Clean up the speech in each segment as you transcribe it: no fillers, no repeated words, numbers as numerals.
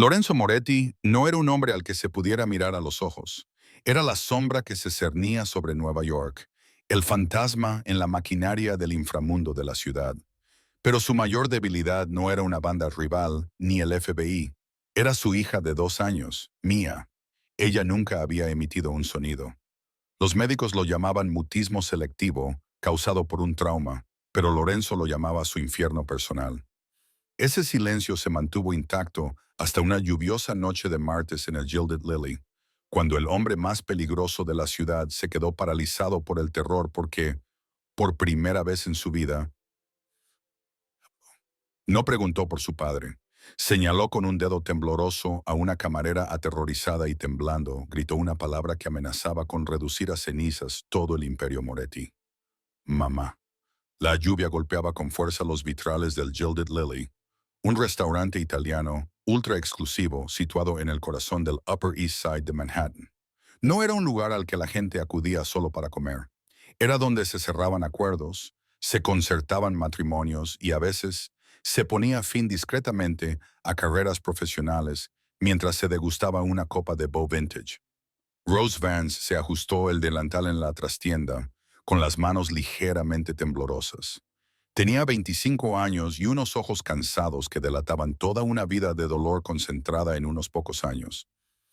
Lorenzo Moretti no era un hombre al que se pudiera mirar a los ojos. Era la sombra que se cernía sobre Nueva York, el fantasma en la maquinaria del inframundo de la ciudad. Pero su mayor debilidad no era una banda rival ni el FBI. Era su hija de 2 años, Mia. Ella nunca había emitido un sonido. Los médicos lo llamaban mutismo selectivo, causado por un trauma, pero Lorenzo lo llamaba su infierno personal. Ese silencio se mantuvo intacto hasta una lluviosa noche de martes en el Gilded Lily, cuando el hombre más peligroso de la ciudad se quedó paralizado por el terror porque, por primera vez en su vida, no preguntó por su padre. Señaló con un dedo tembloroso a una camarera aterrorizada y temblando, gritó una palabra que amenazaba con reducir a cenizas todo el imperio Moretti. Mamá. La lluvia golpeaba con fuerza los vitrales del Gilded Lily, un restaurante italiano ultra exclusivo situado en el corazón del Upper East Side de Manhattan. No era un lugar al que la gente acudía solo para comer. Era donde se cerraban acuerdos, se concertaban matrimonios y a veces se ponía fin discretamente a carreras profesionales mientras se degustaba una copa de Beau Vintage. Rose Vance se ajustó el delantal en la trastienda, con las manos ligeramente temblorosas. Tenía 25 años y unos ojos cansados que delataban toda una vida de dolor concentrada en unos pocos años.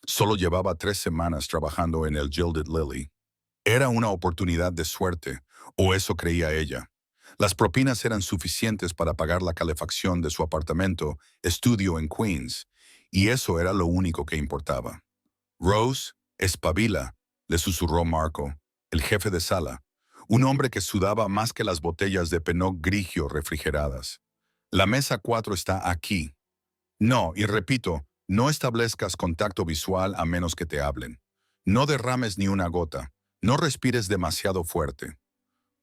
Solo llevaba 3 semanas trabajando en el Gilded Lily. Era una oportunidad de suerte, o eso creía ella. Las propinas eran suficientes para pagar la calefacción de su apartamento, estudio en Queens, y eso era lo único que importaba. Rose, espabila, le susurró Marco, el jefe de sala, un hombre que sudaba más que las botellas de Pinot Grigio refrigeradas. La mesa 4 está aquí. No, y repito, no establezcas contacto visual a menos que te hablen. No derrames ni una gota. No respires demasiado fuerte.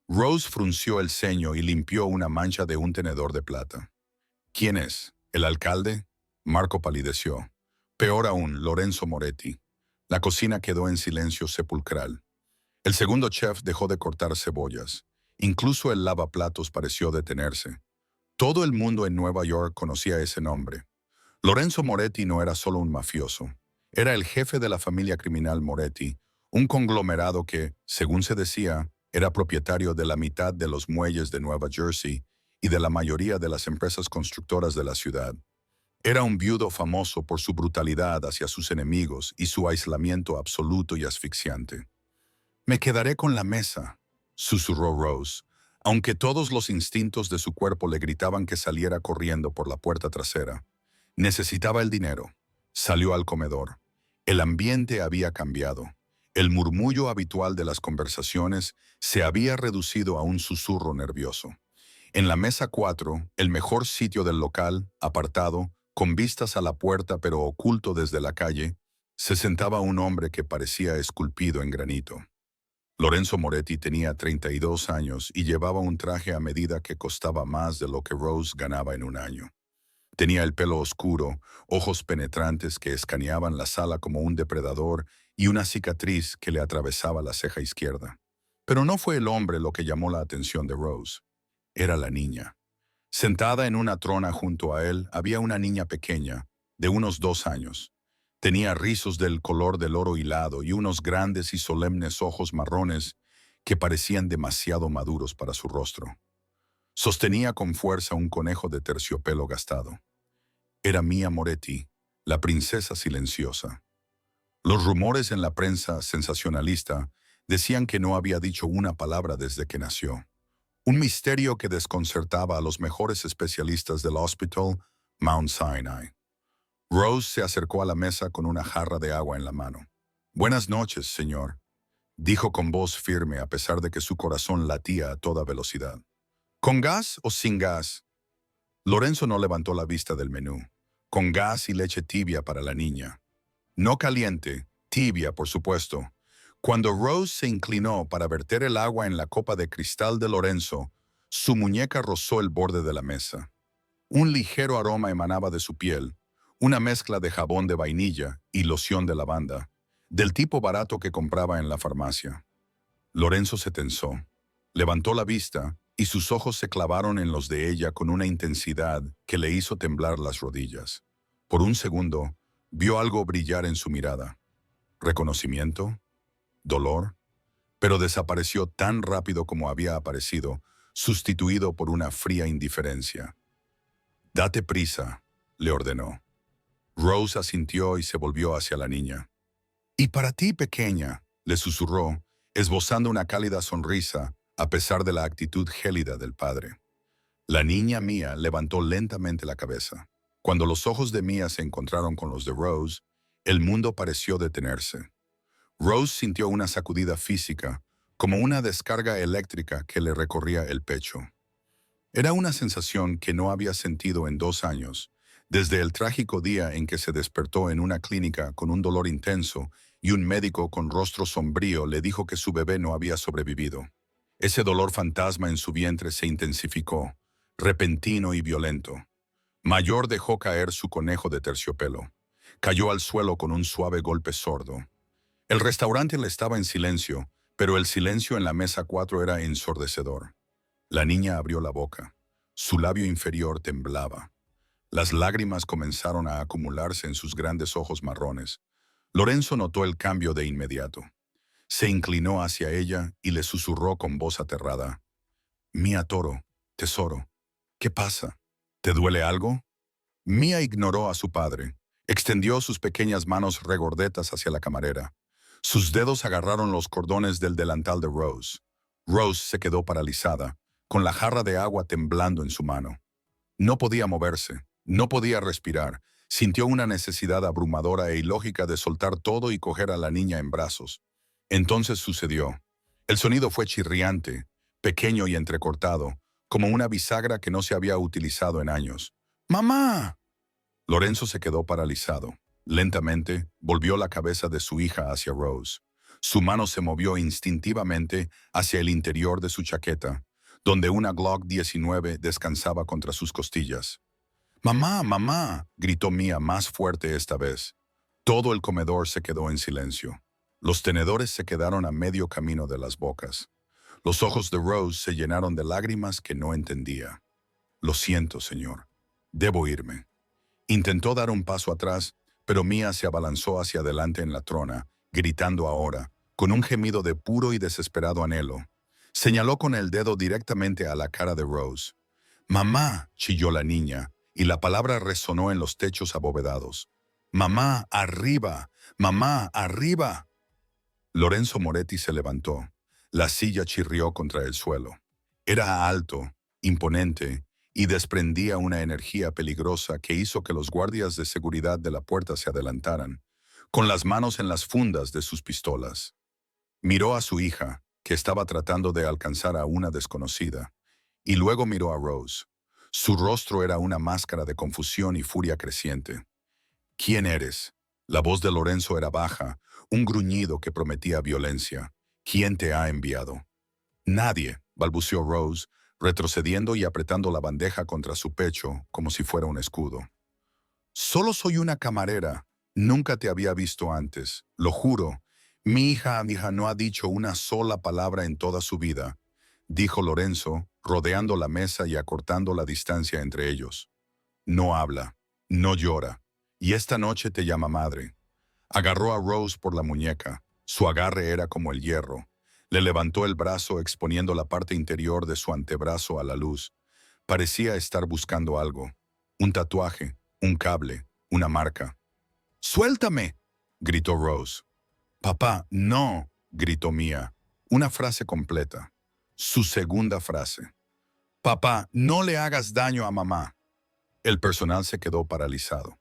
Rose frunció el ceño y limpió una mancha de un tenedor de plata. ¿Quién es? ¿El alcalde? Marco palideció. Peor aún, Lorenzo Moretti. La cocina quedó en silencio sepulcral. El segundo chef dejó de cortar cebollas. Incluso el lavaplatos pareció detenerse. Todo el mundo en Nueva York conocía ese nombre. Lorenzo Moretti no era solo un mafioso. Era el jefe de la familia criminal Moretti, un conglomerado que, según se decía, era propietario de la mitad de los muelles de Nueva Jersey y de la mayoría de las empresas constructoras de la ciudad. Era un viudo famoso por su brutalidad hacia sus enemigos y su aislamiento absoluto y asfixiante. Me quedaré con la mesa, susurró Rose, aunque todos los instintos de su cuerpo le gritaban que saliera corriendo por la puerta trasera. Necesitaba el dinero. Salió al comedor. El ambiente había cambiado. El murmullo habitual de las conversaciones se había reducido a un susurro nervioso. En la mesa 4, el mejor sitio del local, apartado, con vistas a la puerta pero oculto desde la calle, se sentaba un hombre que parecía esculpido en granito. Lorenzo Moretti tenía 32 años y llevaba un traje a medida que costaba más de lo que Rose ganaba en un año. Tenía el pelo oscuro, ojos penetrantes que escaneaban la sala como un depredador y una cicatriz que le atravesaba la ceja izquierda. Pero no fue el hombre lo que llamó la atención de Rose. Era la niña. Sentada en una trona junto a él había una niña pequeña, de unos 2 años. Tenía rizos del color del oro hilado y unos grandes y solemnes ojos marrones que parecían demasiado maduros para su rostro. Sostenía con fuerza un conejo de terciopelo gastado. Era Mia Moretti, la princesa silenciosa. Los rumores en la prensa sensacionalista decían que no había dicho una palabra desde que nació. Un misterio que desconcertaba a los mejores especialistas del Hospital Mount Sinai. Rose se acercó a la mesa con una jarra de agua en la mano. «Buenas noches, señor», dijo con voz firme a pesar de que su corazón latía a toda velocidad. «¿Con gas o sin gas?» Lorenzo no levantó la vista del menú. «Con gas y leche tibia para la niña». «No caliente, tibia, por supuesto». Cuando Rose se inclinó para verter el agua en la copa de cristal de Lorenzo, su muñeca rozó el borde de la mesa. Un ligero aroma emanaba de su piel, una mezcla de jabón de vainilla y loción de lavanda, del tipo barato que compraba en la farmacia. Lorenzo se tensó, levantó la vista y sus ojos se clavaron en los de ella con una intensidad que le hizo temblar las rodillas. Por un segundo, vio algo brillar en su mirada. Reconocimiento, dolor, pero desapareció tan rápido como había aparecido, sustituido por una fría indiferencia. «Date prisa», le ordenó. Rose asintió y se volvió hacia la niña. «Y para ti, pequeña», le susurró, esbozando una cálida sonrisa, a pesar de la actitud gélida del padre. La niña Mia levantó lentamente la cabeza. Cuando los ojos de Mia se encontraron con los de Rose, el mundo pareció detenerse. Rose sintió una sacudida física, como una descarga eléctrica que le recorría el pecho. Era una sensación que no había sentido en 2 años, desde el trágico día en que se despertó en una clínica con un dolor intenso y un médico con rostro sombrío le dijo que su bebé no había sobrevivido. Ese dolor fantasma en su vientre se intensificó, repentino y violento. Mayor dejó caer su conejo de terciopelo. Cayó al suelo con un suave golpe sordo. El restaurante le estaba en silencio, pero el silencio en la mesa 4 era ensordecedor. La niña abrió la boca. Su labio inferior temblaba. Las lágrimas comenzaron a acumularse en sus grandes ojos marrones. Lorenzo notó el cambio de inmediato. Se inclinó hacia ella y le susurró con voz aterrada. «Mia Toro, tesoro, ¿qué pasa? ¿Te duele algo?» Mia ignoró a su padre. Extendió sus pequeñas manos regordetas hacia la camarera. Sus dedos agarraron los cordones del delantal de Rose. Rose se quedó paralizada, con la jarra de agua temblando en su mano. No podía moverse, no podía respirar. Sintió una necesidad abrumadora e ilógica de soltar todo y coger a la niña en brazos. Entonces sucedió. El sonido fue chirriante, pequeño y entrecortado, como una bisagra que no se había utilizado en años. ¡Mamá! Lorenzo se quedó paralizado. Lentamente, volvió la cabeza de su hija hacia Rose. Su mano se movió instintivamente hacia el interior de su chaqueta, donde una Glock 19 descansaba contra sus costillas. «¡Mamá, mamá!», gritó Mia más fuerte esta vez. Todo el comedor se quedó en silencio. Los tenedores se quedaron a medio camino de las bocas. Los ojos de Rose se llenaron de lágrimas que no entendía. «Lo siento, señor. Debo irme». Intentó dar un paso atrás, pero Mia se abalanzó hacia adelante en la trona, gritando ahora, con un gemido de puro y desesperado anhelo. Señaló con el dedo directamente a la cara de Rose. «Mamá», chilló la niña, y la palabra resonó en los techos abovedados. «Mamá, arriba. Mamá, arriba». Lorenzo Moretti se levantó. La silla chirrió contra el suelo. Era alto, imponente, y desprendía una energía peligrosa que hizo que los guardias de seguridad de la puerta se adelantaran, con las manos en las fundas de sus pistolas. Miró a su hija, que estaba tratando de alcanzar a una desconocida, y luego miró a Rose. Su rostro era una máscara de confusión y furia creciente. «¿Quién eres?». La voz de Lorenzo era baja, un gruñido que prometía violencia. «¿Quién te ha enviado?». «Nadie», balbuceó Rose, retrocediendo y apretando la bandeja contra su pecho como si fuera un escudo. «Solo soy una camarera. Nunca te había visto antes. Lo juro. Mi hija no ha dicho una sola palabra en toda su vida», dijo Lorenzo, rodeando la mesa y acortando la distancia entre ellos. «No habla, no llora, y esta noche te llama madre». Agarró a Rose por la muñeca. Su agarre era como el hierro. Le levantó el brazo exponiendo la parte interior de su antebrazo a la luz. Parecía estar buscando algo. Un tatuaje, un cable, una marca. «¡Suéltame!», gritó Rose. «Papá, no», gritó Mia. Una frase completa. Su segunda frase. «Papá, no le hagas daño a mamá». El personal se quedó paralizado.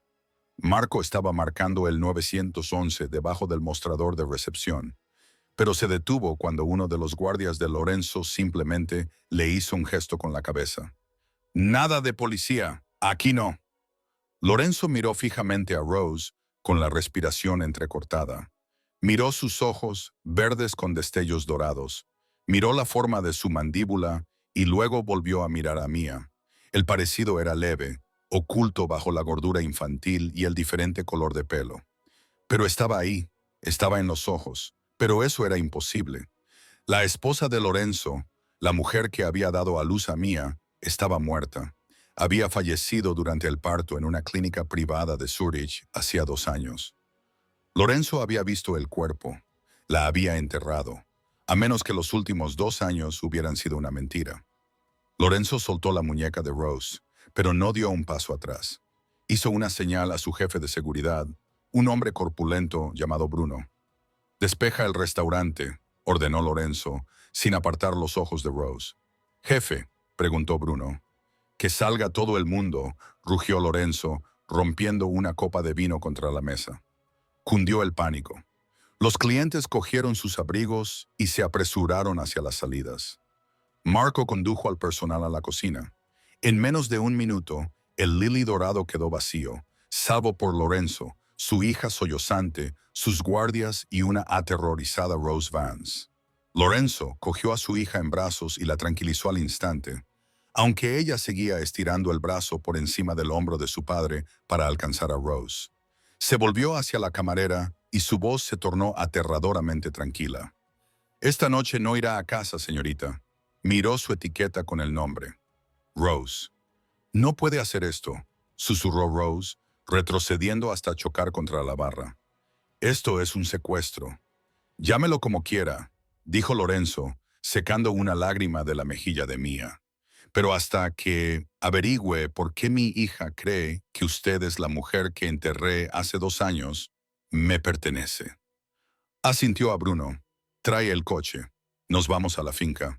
Marco estaba marcando el 911 debajo del mostrador de recepción, pero se detuvo cuando uno de los guardias de Lorenzo simplemente le hizo un gesto con la cabeza. «Nada de policía, aquí no». Lorenzo miró fijamente a Rose con la respiración entrecortada. Miró sus ojos, verdes con destellos dorados. Miró la forma de su mandíbula y luego volvió a mirar a Mia. El parecido era leve, oculto bajo la gordura infantil y el diferente color de pelo. Pero estaba ahí, estaba en los ojos, pero eso era imposible. La esposa de Lorenzo, la mujer que había dado a luz a Mia, estaba muerta. Había fallecido durante el parto en una clínica privada de Zurich hacía 2 años. Lorenzo había visto el cuerpo. La había enterrado, a menos que los últimos 2 años hubieran sido una mentira. Lorenzo soltó la muñeca de Rose, pero no dio un paso atrás. Hizo una señal a su jefe de seguridad, un hombre corpulento llamado Bruno. «Despeja el restaurante», ordenó Lorenzo, sin apartar los ojos de Rose. «Jefe», preguntó Bruno. «Que salga todo el mundo», rugió Lorenzo, rompiendo una copa de vino contra la mesa. Cundió el pánico. Los clientes cogieron sus abrigos y se apresuraron hacia las salidas. Marco condujo al personal a la cocina. En menos de un minuto, el Lily dorado quedó vacío, salvo por Lorenzo, su hija sollozante, sus guardias y una aterrorizada Rose Vance. Lorenzo cogió a su hija en brazos y la tranquilizó al instante, aunque ella seguía estirando el brazo por encima del hombro de su padre para alcanzar a Rose. Se volvió hacia la camarera y su voz se tornó aterradoramente tranquila. «Esta noche no irá a casa, señorita». Miró su etiqueta con el nombre. «Rose». «No puede hacer esto», susurró Rose, retrocediendo hasta chocar contra la barra. «Esto es un secuestro». «Llámelo como quiera», dijo Lorenzo, secando una lágrima de la mejilla de Mía. «Pero hasta que averigüe por qué mi hija cree que usted es la mujer que enterré hace 2 años, me pertenece». Asintió a Bruno. «Trae el coche. Nos vamos a la finca».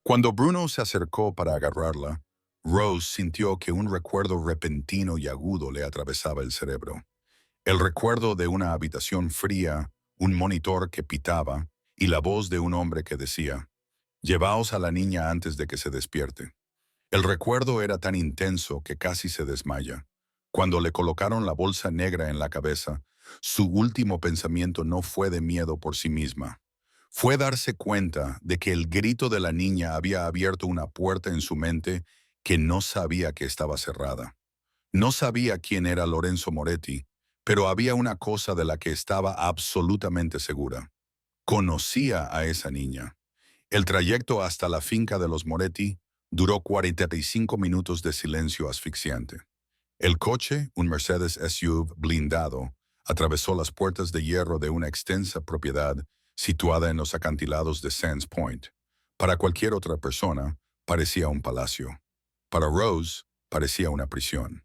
Cuando Bruno se acercó para agarrarla, Rose sintió que un recuerdo repentino y agudo le atravesaba el cerebro. El recuerdo de una habitación fría, un monitor que pitaba y la voz de un hombre que decía: «Llevaos a la niña antes de que se despierte». El recuerdo era tan intenso que casi se desmaya. Cuando le colocaron la bolsa negra en la cabeza, su último pensamiento no fue de miedo por sí misma. Fue darse cuenta de que el grito de la niña había abierto una puerta en su mente que no sabía que estaba cerrada. No sabía quién era Lorenzo Moretti, pero había una cosa de la que estaba absolutamente segura. Conocía a esa niña. El trayecto hasta la finca de los Moretti duró 45 minutos de silencio asfixiante. El coche, un Mercedes SUV blindado, atravesó las puertas de hierro de una extensa propiedad situada en los acantilados de Sands Point. Para cualquier otra persona, parecía un palacio. Para Rose, parecía una prisión.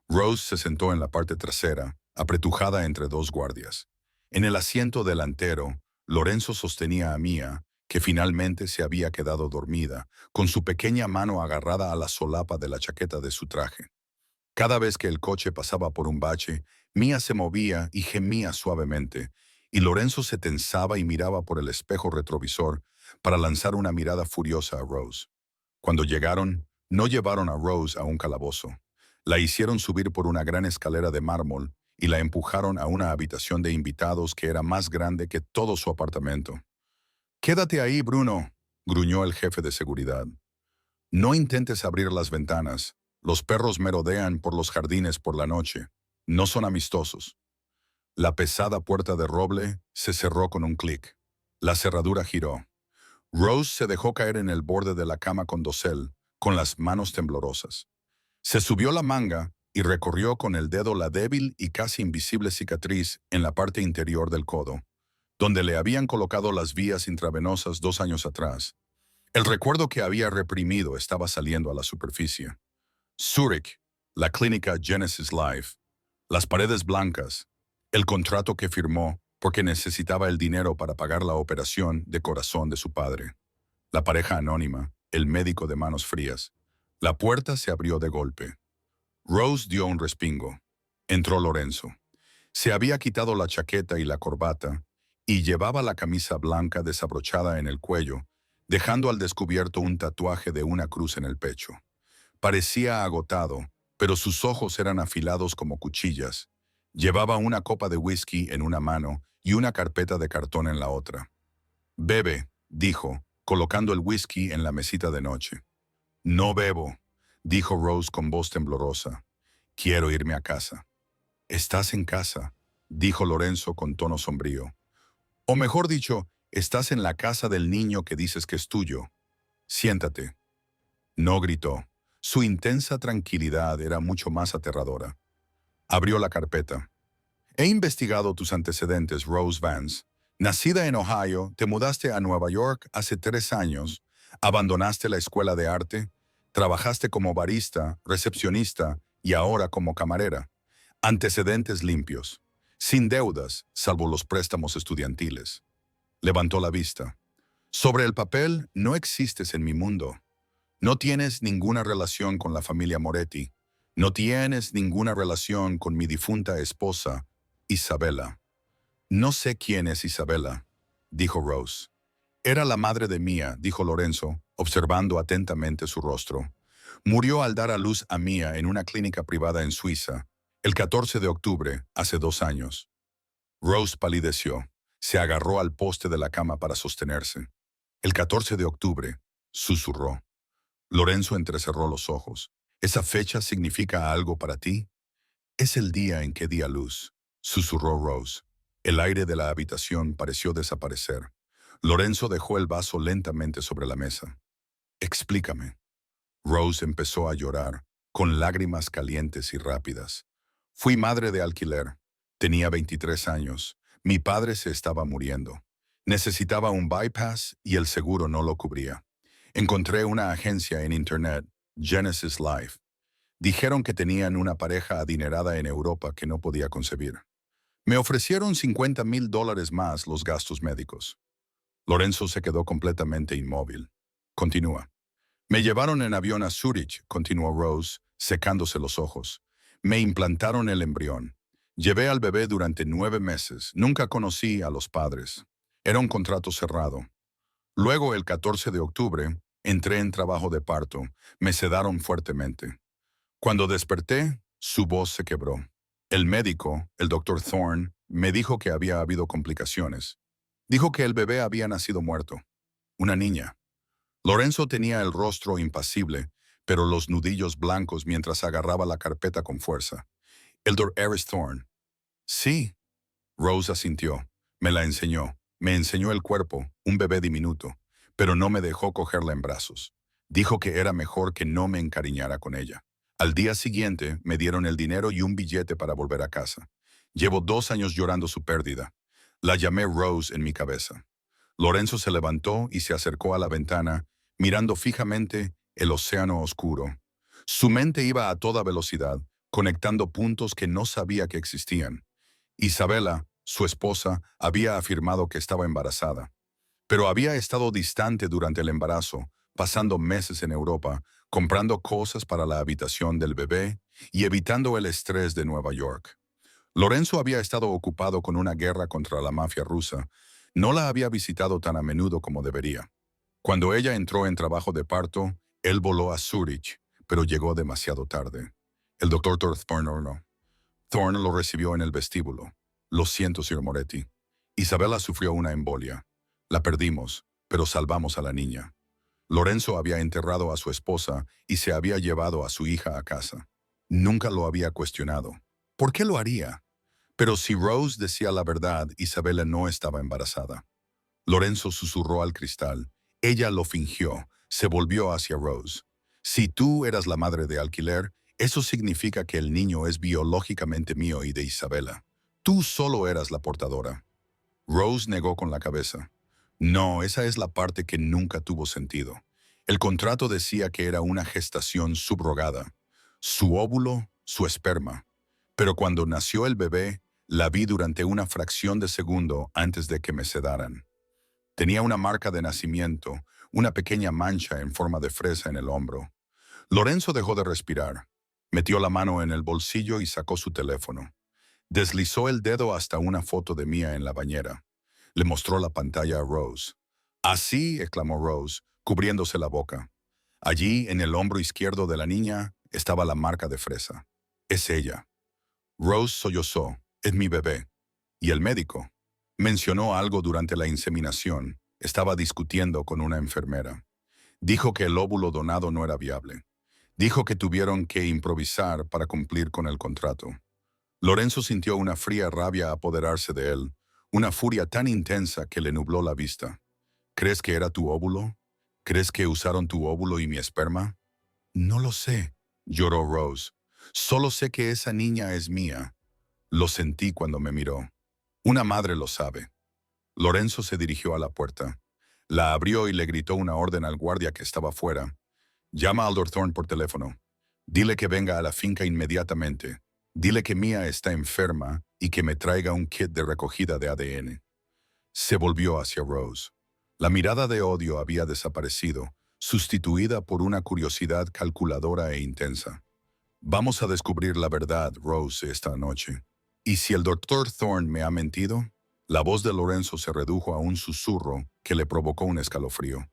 Rose se sentó en la parte trasera, apretujada entre dos guardias. En el asiento delantero, Lorenzo sostenía a Mía, que finalmente se había quedado dormida, con su pequeña mano agarrada a la solapa de la chaqueta de su traje. Cada vez que el coche pasaba por un bache, Mía se movía y gemía suavemente, y Lorenzo se tensaba y miraba por el espejo retrovisor para lanzar una mirada furiosa a Rose. Cuando llegaron, no llevaron a Rose a un calabozo. La hicieron subir por una gran escalera de mármol y la empujaron a una habitación de invitados que era más grande que todo su apartamento. «Quédate ahí, Bruno», gruñó el jefe de seguridad. «No intentes abrir las ventanas. Los perros merodean por los jardines por la noche. No son amistosos». La pesada puerta de roble se cerró con un clic. La cerradura giró. Rose se dejó caer en el borde de la cama con dosel, con las manos temblorosas. Se subió la manga y recorrió con el dedo la débil y casi invisible cicatriz en la parte interior del codo, donde le habían colocado las vías intravenosas 2 años atrás. El recuerdo que había reprimido estaba saliendo a la superficie. Zurich, la clínica Genesis Life, las paredes blancas, el contrato que firmó porque necesitaba el dinero para pagar la operación de corazón de su padre. La pareja anónima, el médico de manos frías. La puerta se abrió de golpe. Rose dio un respingo. Entró Lorenzo. Se había quitado la chaqueta y la corbata y llevaba la camisa blanca desabrochada en el cuello, dejando al descubierto un tatuaje de una cruz en el pecho. Parecía agotado, pero sus ojos eran afilados como cuchillas. Llevaba una copa de whisky en una mano y una carpeta de cartón en la otra. «Bebe», dijo, colocando el whisky en la mesita de noche. «No bebo», dijo Rose con voz temblorosa. «Quiero irme a casa». «Estás en casa», dijo Lorenzo con tono sombrío. «O mejor dicho, estás en la casa del niño que dices que es tuyo. Siéntate». No gritó. Su intensa tranquilidad era mucho más aterradora. Abrió la carpeta. He investigado tus antecedentes, Rose Vance. Nacida en Ohio, te mudaste a Nueva York hace 3 años, abandonaste la escuela de arte, trabajaste como barista, recepcionista y ahora como camarera. Antecedentes limpios, sin deudas, salvo los préstamos estudiantiles. Levantó la vista. Sobre el papel, no existes en mi mundo. No tienes ninguna relación con la familia Moretti. No tienes ninguna relación con mi difunta esposa, Isabella. No sé quién es Isabella, dijo Rose. Era la madre de Mia, dijo Lorenzo, observando atentamente su rostro. Murió al dar a luz a Mia en una clínica privada en Suiza, el 14 de octubre, hace 2 años. Rose palideció. Se agarró al poste de la cama para sostenerse. El 14 de octubre, susurró. Lorenzo entrecerró los ojos. ¿Esa fecha significa algo para ti? Es el día en que di a luz, susurró Rose. El aire de la habitación pareció desaparecer. Lorenzo dejó el vaso lentamente sobre la mesa. Explícame. Rose empezó a llorar, con lágrimas calientes y rápidas. Fui madre de alquiler. Tenía 23 años. Mi padre se estaba muriendo. Necesitaba un bypass y el seguro no lo cubría. Encontré una agencia en Internet, Genesis Life. Dijeron que tenían una pareja adinerada en Europa que no podía concebir. Me ofrecieron $50,000 más los gastos médicos. Lorenzo se quedó completamente inmóvil. Continúa. Me llevaron en avión a Zurich, continuó Rose, secándose los ojos. Me implantaron el embrión. Llevé al bebé durante 9 meses. Nunca conocí a los padres. Era un contrato cerrado. Luego, el 14 de octubre, entré en trabajo de parto. Me sedaron fuertemente. Cuando desperté, su voz se quebró. El médico, el doctor Thorne, me dijo que había habido complicaciones. Dijo que el bebé había nacido muerto. Una niña. Lorenzo tenía el rostro impasible, pero los nudillos blancos mientras agarraba la carpeta con fuerza. El Dr. Eris Thorne. Sí. Rose asintió. Me la enseñó. Me enseñó el cuerpo, un bebé diminuto, pero no me dejó cogerla en brazos. Dijo que era mejor que no me encariñara con ella. Al día siguiente me dieron el dinero y un billete para volver a casa. Llevo 2 años llorando su pérdida. La llamé Rose en mi cabeza. Lorenzo se levantó y se acercó a la ventana, mirando fijamente el océano oscuro. Su mente iba a toda velocidad, conectando puntos que no sabía que existían. Isabella, su esposa, había afirmado que estaba embarazada, pero había estado distante durante el embarazo, pasando meses en Europa, comprando cosas para la habitación del bebé y evitando el estrés de Nueva York. Lorenzo había estado ocupado con una guerra contra la mafia rusa. No la había visitado tan a menudo como debería. Cuando ella entró en trabajo de parto, él voló a Zurich, pero llegó demasiado tarde. El doctor Thorne no. Thorne lo recibió en el vestíbulo. Lo siento, Sir Moretti. Isabella sufrió una embolia. La perdimos, pero salvamos a la niña. Lorenzo había enterrado a su esposa y se había llevado a su hija a casa. Nunca lo había cuestionado. ¿Por qué lo haría? Pero si Rose decía la verdad, Isabella no estaba embarazada. Lorenzo susurró al cristal. Ella lo fingió. Se volvió hacia Rose. Si tú eras la madre de alquiler, eso significa que el niño es biológicamente mío y de Isabella. Tú solo eras la portadora. Rose negó con la cabeza. No, esa es la parte que nunca tuvo sentido. El contrato decía que era una gestación subrogada. Su óvulo, su esperma. Pero cuando nació el bebé, la vi durante una fracción de segundo antes de que me sedaran. Tenía una marca de nacimiento, una pequeña mancha en forma de fresa en el hombro. Lorenzo dejó de respirar. Metió la mano en el bolsillo y sacó su teléfono. Deslizó el dedo hasta una foto de Mia en la bañera. Le mostró la pantalla a Rose. «Así», exclamó Rose, cubriéndose la boca. Allí, en el hombro izquierdo de la niña, estaba la marca de fresa. «Es ella». Rose sollozó. «Es mi bebé». ¿Y el médico? Mencionó algo durante la inseminación. Estaba discutiendo con una enfermera. Dijo que el óvulo donado no era viable. Dijo que tuvieron que improvisar para cumplir con el contrato. Lorenzo sintió una fría rabia apoderarse de él, una furia tan intensa que le nubló la vista. «¿Crees que era tu óvulo? ¿Crees que usaron tu óvulo y mi esperma?» No lo sé, lloró Rose. Solo sé que esa niña es mía. Lo sentí cuando me miró. Una madre lo sabe. Lorenzo se dirigió a la puerta. La abrió y le gritó una orden al guardia que estaba fuera. Llama al Dr. Thorne por teléfono. Dile que venga a la finca inmediatamente. Dile que Mia está enferma y que me traiga un kit de recogida de ADN. Se volvió hacia Rose. La mirada de odio había desaparecido, sustituida por una curiosidad calculadora e intensa. Vamos a descubrir la verdad, Rose, esta noche. ¿Y si el Dr. Thorne me ha mentido? La voz de Lorenzo se redujo a un susurro que le provocó un escalofrío.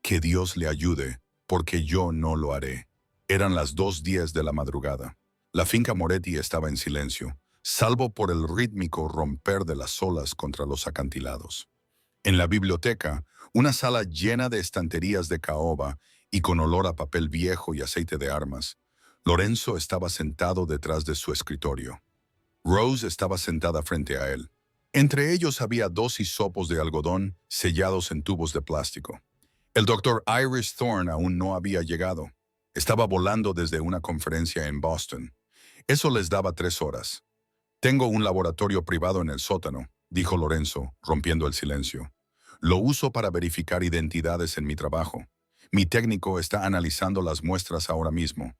Que Dios le ayude, porque yo no lo haré. Eran las 2:10 de la madrugada. La finca Moretti estaba en silencio, salvo por el rítmico romper de las olas contra los acantilados. En la biblioteca, una sala llena de estanterías de caoba y con olor a papel viejo y aceite de armas, Lorenzo estaba sentado detrás de su escritorio. Rose estaba sentada frente a él. Entre ellos había 2 hisopos de algodón sellados en tubos de plástico. El doctor Iris Thorne aún no había llegado. Estaba volando desde una conferencia en Boston. Eso les daba 3 horas. Tengo un laboratorio privado en el sótano, dijo Lorenzo, rompiendo el silencio. Lo uso para verificar identidades en mi trabajo. Mi técnico está analizando las muestras ahora mismo.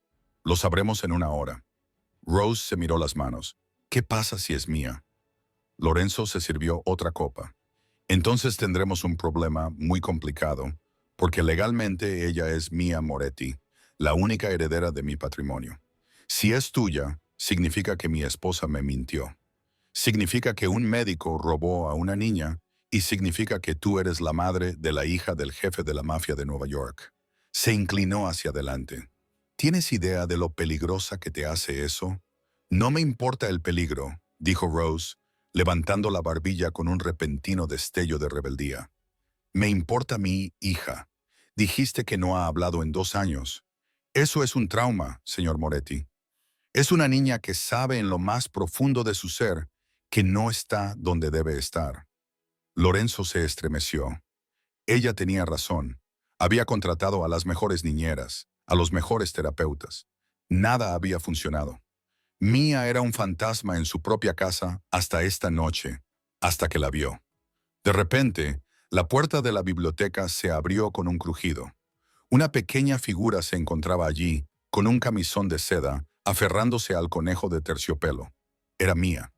Lo sabremos en 1 hora. Rose se miró las manos. ¿Qué pasa si es mía? Lorenzo se sirvió otra copa. Entonces tendremos un problema muy complicado, porque legalmente ella es Mia Moretti, la única heredera de mi patrimonio. Si es tuya, significa que mi esposa me mintió. Significa que un médico robó a una niña y significa que tú eres la madre de la hija del jefe de la mafia de Nueva York. Se inclinó hacia adelante. ¿Tienes idea de lo peligrosa que te hace eso? No me importa el peligro, dijo Rose, levantando la barbilla con un repentino destello de rebeldía. Me importa mi hija. Dijiste que no ha hablado en 2 años. Eso es un trauma, señor Moretti. Es una niña que sabe en lo más profundo de su ser que no está donde debe estar. Lorenzo se estremeció. Ella tenía razón. Había contratado a las mejores niñeras, a los mejores terapeutas. Nada había funcionado. Mia era un fantasma en su propia casa hasta esta noche, hasta que la vio. De repente, la puerta de la biblioteca se abrió con un crujido. Una pequeña figura se encontraba allí, con un camisón de seda, aferrándose al conejo de terciopelo. Era Mia.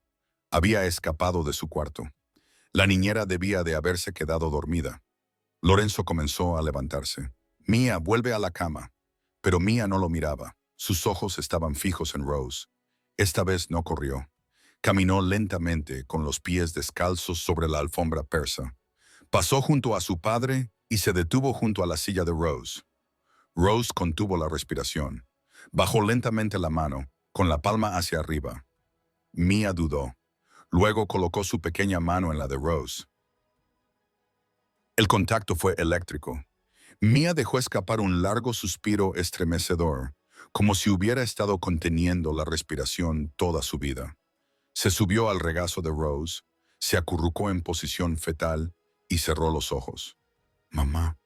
Había escapado de su cuarto. La niñera debía de haberse quedado dormida. Lorenzo comenzó a levantarse. Mia, vuelve a la cama. Pero Mia no lo miraba. Sus ojos estaban fijos en Rose. Esta vez no corrió. Caminó lentamente, con los pies descalzos sobre la alfombra persa. Pasó junto a su padre y se detuvo junto a la silla de Rose. Rose contuvo la respiración. Bajó lentamente la mano, con la palma hacia arriba. Mia dudó. Luego colocó su pequeña mano en la de Rose. El contacto fue eléctrico. Mia dejó escapar un largo suspiro estremecedor, como si hubiera estado conteniendo la respiración toda su vida. Se subió al regazo de Rose, se acurrucó en posición fetal y cerró los ojos. «Mamá»,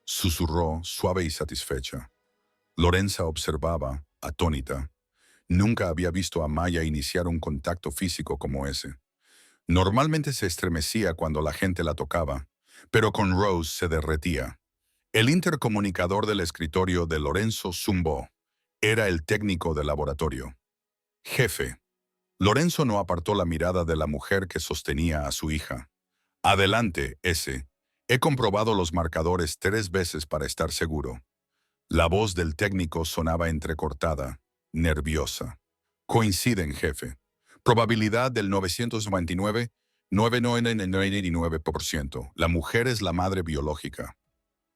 susurró suave y satisfecha. Lorenza observaba, atónita. Nunca había visto a Maya iniciar un contacto físico como ese. Normalmente se estremecía cuando la gente la tocaba, pero con Rose se derretía. El intercomunicador del escritorio de Lorenzo zumbó. Era el técnico del laboratorio. «Jefe». Lorenzo no apartó la mirada de la mujer que sostenía a su hija. «Adelante, ese. He comprobado los marcadores 3 veces para estar seguro». La voz del técnico sonaba entrecortada, nerviosa. «Coinciden, jefe. Probabilidad del 999,999%. La mujer es la madre biológica».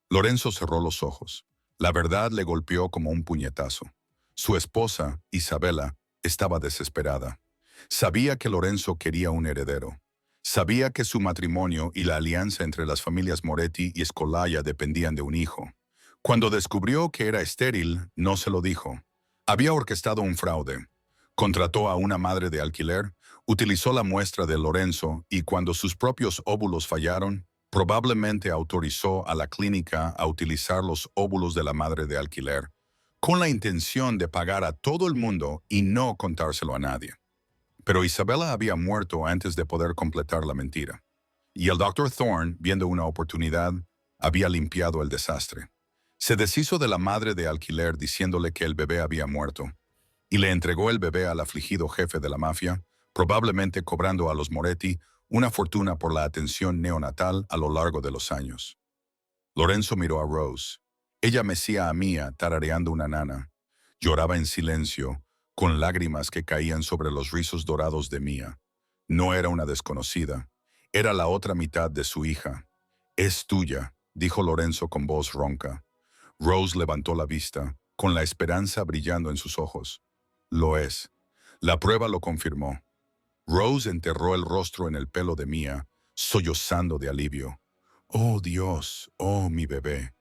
Lorenzo cerró los ojos. La verdad le golpeó como un puñetazo. Su esposa, Isabela, estaba desesperada. Sabía que Lorenzo quería un heredero. Sabía que su matrimonio y la alianza entre las familias Moretti y Scolaya dependían de un hijo. Cuando descubrió que era estéril, no se lo dijo. Había orquestado un fraude. Contrató a una madre de alquiler, utilizó la muestra de Lorenzo y cuando sus propios óvulos fallaron, probablemente autorizó a la clínica a utilizar los óvulos de la madre de alquiler, con la intención de pagar a todo el mundo y no contárselo a nadie. Pero Isabella había muerto antes de poder completar la mentira. Y el Dr. Thorne, viendo una oportunidad, había limpiado el desastre. Se deshizo de la madre de alquiler diciéndole que el bebé había muerto, y le entregó el bebé al afligido jefe de la mafia, probablemente cobrando a los Moretti una fortuna por la atención neonatal a lo largo de los años. Lorenzo miró a Rose. Ella mecía a Mia tarareando una nana. Lloraba en silencio, con lágrimas que caían sobre los rizos dorados de Mia. No era una desconocida. Era la otra mitad de su hija. «Es tuya», dijo Lorenzo con voz ronca. Rose levantó la vista, con la esperanza brillando en sus ojos. «Lo es». La prueba lo confirmó. Rose enterró el rostro en el pelo de Mia, sollozando de alivio. «Oh Dios, oh mi bebé».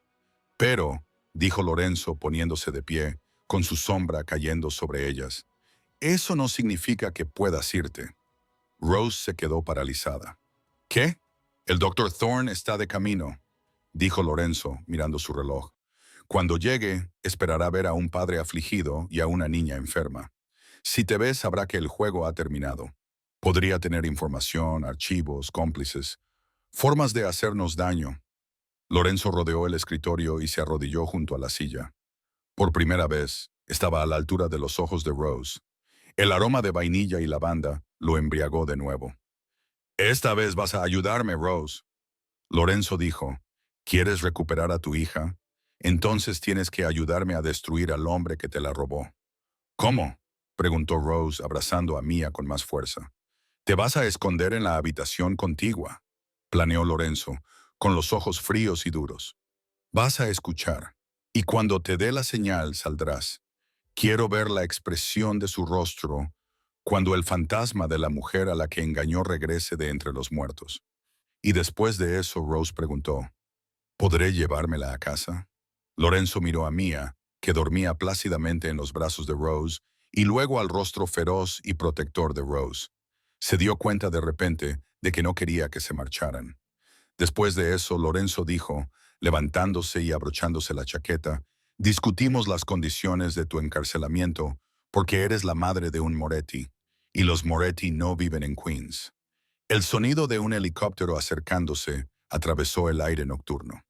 «Pero», dijo Lorenzo poniéndose de pie, con su sombra cayendo sobre ellas, «eso no significa que puedas irte». Rose se quedó paralizada. «¿Qué? El Dr. Thorne está de camino», dijo Lorenzo, mirando su reloj. «Cuando llegue, esperará ver a un padre afligido y a una niña enferma. Si te ves, sabrá que el juego ha terminado. Podría tener información, archivos, cómplices, formas de hacernos daño». Lorenzo rodeó el escritorio y se arrodilló junto a la silla. Por primera vez, estaba a la altura de los ojos de Rose. El aroma de vainilla y lavanda lo embriagó de nuevo. «Esta vez vas a ayudarme, Rose». Lorenzo dijo, «¿Quieres recuperar a tu hija? Entonces tienes que ayudarme a destruir al hombre que te la robó». «¿Cómo?», preguntó Rose, abrazando a Mia con más fuerza. «Te vas a esconder en la habitación contigua», planeó Lorenzo, con los ojos fríos y duros. «Vas a escuchar, y cuando te dé la señal saldrás. Quiero ver la expresión de su rostro cuando el fantasma de la mujer a la que engañó regrese de entre los muertos». Y después de eso, Rose preguntó, «¿Podré llevármela a casa?». Lorenzo miró a Mia, que dormía plácidamente en los brazos de Rose, y luego al rostro feroz y protector de Rose. Se dio cuenta de repente de que no quería que se marcharan. Después de eso, Lorenzo dijo, levantándose y abrochándose la chaqueta, «Discutimos las condiciones de tu encarcelamiento porque eres la madre de un Moretti, y los Moretti no viven en Queens». El sonido de un helicóptero acercándose atravesó el aire nocturno.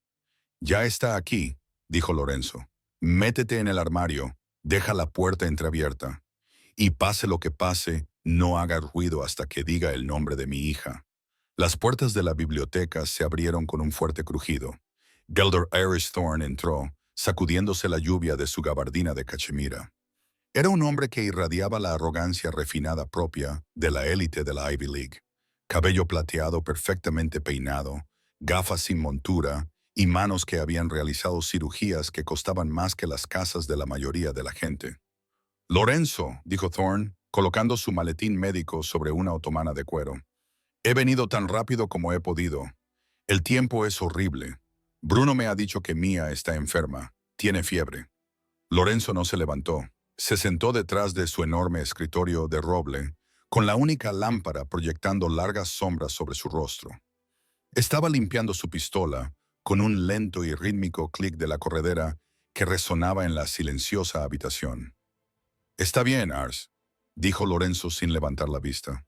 «Ya está aquí», dijo Lorenzo. «Métete en el armario, deja la puerta entreabierta, y pase lo que pase, no haga ruido hasta que diga el nombre de mi hija». Las puertas de la biblioteca se abrieron con un fuerte crujido. Gelder Iris Thorne entró, sacudiéndose la lluvia de su gabardina de cachemira. Era un hombre que irradiaba la arrogancia refinada propia de la élite de la Ivy League. Cabello plateado perfectamente peinado, gafas sin montura y manos que habían realizado cirugías que costaban más que las casas de la mayoría de la gente. «Lorenzo», dijo Thorne, colocando su maletín médico sobre una otomana de cuero. «He venido tan rápido como he podido. El tiempo es horrible. Bruno me ha dicho que Mia está enferma. Tiene fiebre». Lorenzo no se levantó. Se sentó detrás de su enorme escritorio de roble, con la única lámpara proyectando largas sombras sobre su rostro. Estaba limpiando su pistola, con un lento y rítmico clic de la corredera que resonaba en la silenciosa habitación. «Está bien, Ars», dijo Lorenzo sin levantar la vista.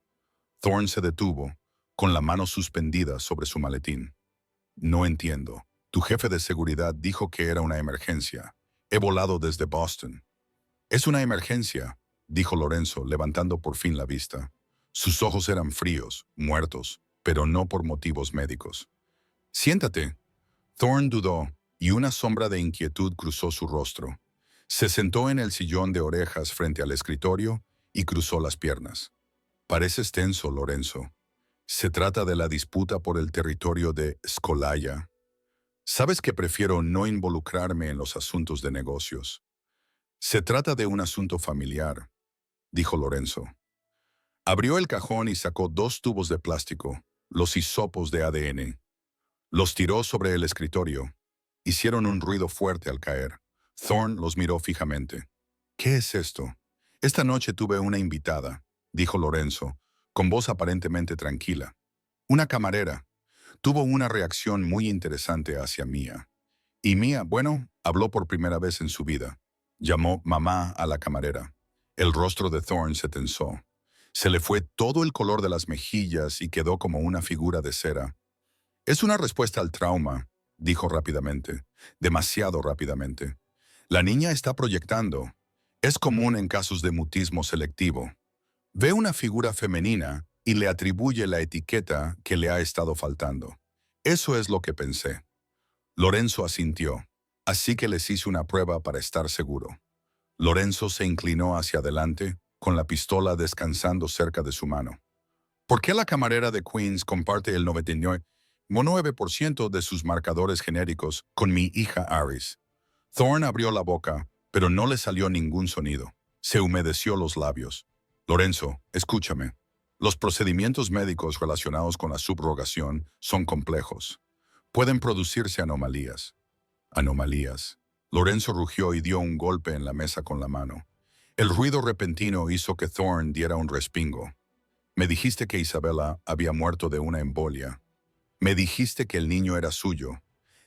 Thorne se detuvo, con la mano suspendida sobre su maletín. «No entiendo. Tu jefe de seguridad dijo que era una emergencia. He volado desde Boston». «Es una emergencia», dijo Lorenzo, levantando por fin la vista. Sus ojos eran fríos, muertos, pero no por motivos médicos. «Siéntate». Thorne dudó, y una sombra de inquietud cruzó su rostro. Se sentó en el sillón de orejas frente al escritorio y cruzó las piernas. «Pareces tenso, Lorenzo. Se trata de la disputa por el territorio de Scolaya. Sabes que prefiero no involucrarme en los asuntos de negocios. Se trata de un asunto familiar», dijo Lorenzo. Abrió el cajón y sacó 2 tubos de plástico, los hisopos de ADN. Los tiró sobre el escritorio. Hicieron un ruido fuerte al caer. Thorne los miró fijamente. «¿Qué es esto?» «Esta noche tuve una invitada», dijo Lorenzo, con voz aparentemente tranquila. «Una camarera. Tuvo una reacción muy interesante hacia Mia. Y Mia, bueno, habló por primera vez en su vida. Llamó mamá a la camarera. El rostro de Thorne se tensó. Se le fue todo el color de las mejillas y quedó como una figura de cera. Es una respuesta al trauma, dijo rápidamente, demasiado rápidamente. La niña está proyectando. Es común en casos de mutismo selectivo. Ve una figura femenina y le atribuye la etiqueta que le ha estado faltando. Eso es lo que pensé. Lorenzo asintió, así que les hice una prueba para estar seguro. Lorenzo se inclinó hacia adelante, con la pistola descansando cerca de su mano. ¿Por qué la camarera de Queens comparte el 99,9% de sus marcadores genéricos con mi hija Aris? Thorne abrió la boca, pero no le salió ningún sonido. Se humedeció los labios. Lorenzo, escúchame. Los procedimientos médicos relacionados con la subrogación son complejos. Pueden producirse anomalías. Anomalías. Lorenzo rugió y dio un golpe en la mesa con la mano. El ruido repentino hizo que Thorne diera un respingo. Me dijiste que Isabella había muerto de una embolia. Me dijiste que el niño era suyo.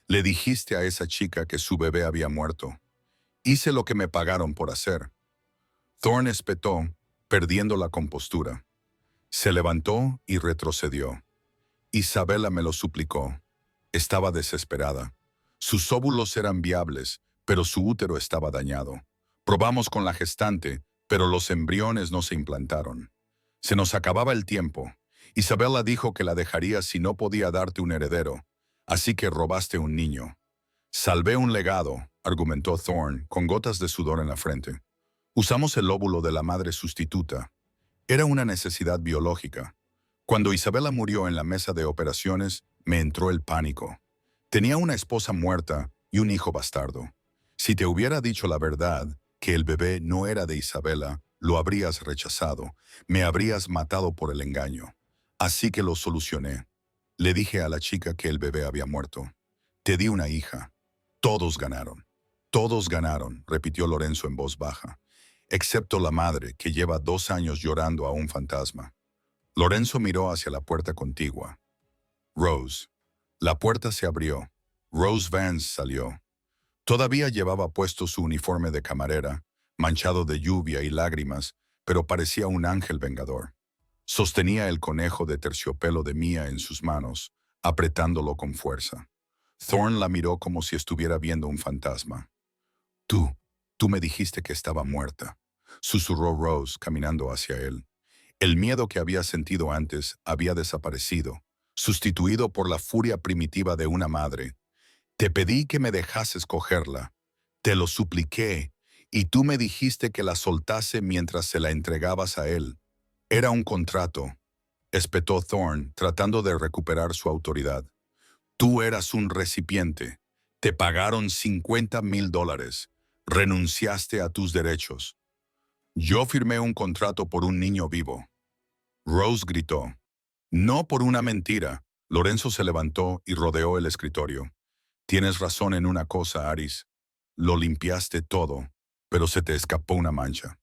Le dijiste a esa chica que su bebé había muerto. Hice lo que me pagaron por hacer. Thorne espetó, perdiendo la compostura. Se levantó y retrocedió. Isabella me lo suplicó. Estaba desesperada. Sus óvulos eran viables, pero su útero estaba dañado. Probamos con la gestante, pero los embriones no se implantaron. Se nos acababa el tiempo. Isabella dijo que la dejaría si no podía darte un heredero, así que robaste un niño. Salvé un legado, argumentó Thorne, con gotas de sudor en la frente. Usamos el óvulo de la madre sustituta. Era una necesidad biológica. Cuando Isabella murió en la mesa de operaciones, me entró el pánico. Tenía una esposa muerta y un hijo bastardo. Si te hubiera dicho la verdad, que el bebé no era de Isabella, lo habrías rechazado, me habrías matado por el engaño. Así que lo solucioné. Le dije a la chica que el bebé había muerto. Te di una hija. Todos ganaron. Todos ganaron, repitió Lorenzo en voz baja, excepto la madre, que lleva 2 años llorando a un fantasma. Lorenzo miró hacia la puerta contigua. Rose. La puerta se abrió. Rose Vance salió. Todavía llevaba puesto su uniforme de camarera, manchado de lluvia y lágrimas, pero parecía un ángel vengador. Sostenía el conejo de terciopelo de Mia en sus manos, apretándolo con fuerza. Thorne la miró como si estuviera viendo un fantasma. Tú me dijiste que estaba muerta, susurró Rose caminando hacia él. El miedo que había sentido antes había desaparecido, sustituido por la furia primitiva de una madre. Te pedí que me dejases cogerla. Te lo supliqué, y tú me dijiste que la soltase mientras se la entregabas a él. Era un contrato, espetó Thorne, tratando de recuperar su autoridad. Tú eras un recipiente. Te pagaron $50,000. Renunciaste a tus derechos. Yo firmé un contrato por un niño vivo. Rose gritó. No por una mentira. Lorenzo se levantó y rodeó el escritorio. Tienes razón en una cosa, Aris. Lo limpiaste todo, pero se te escapó una mancha.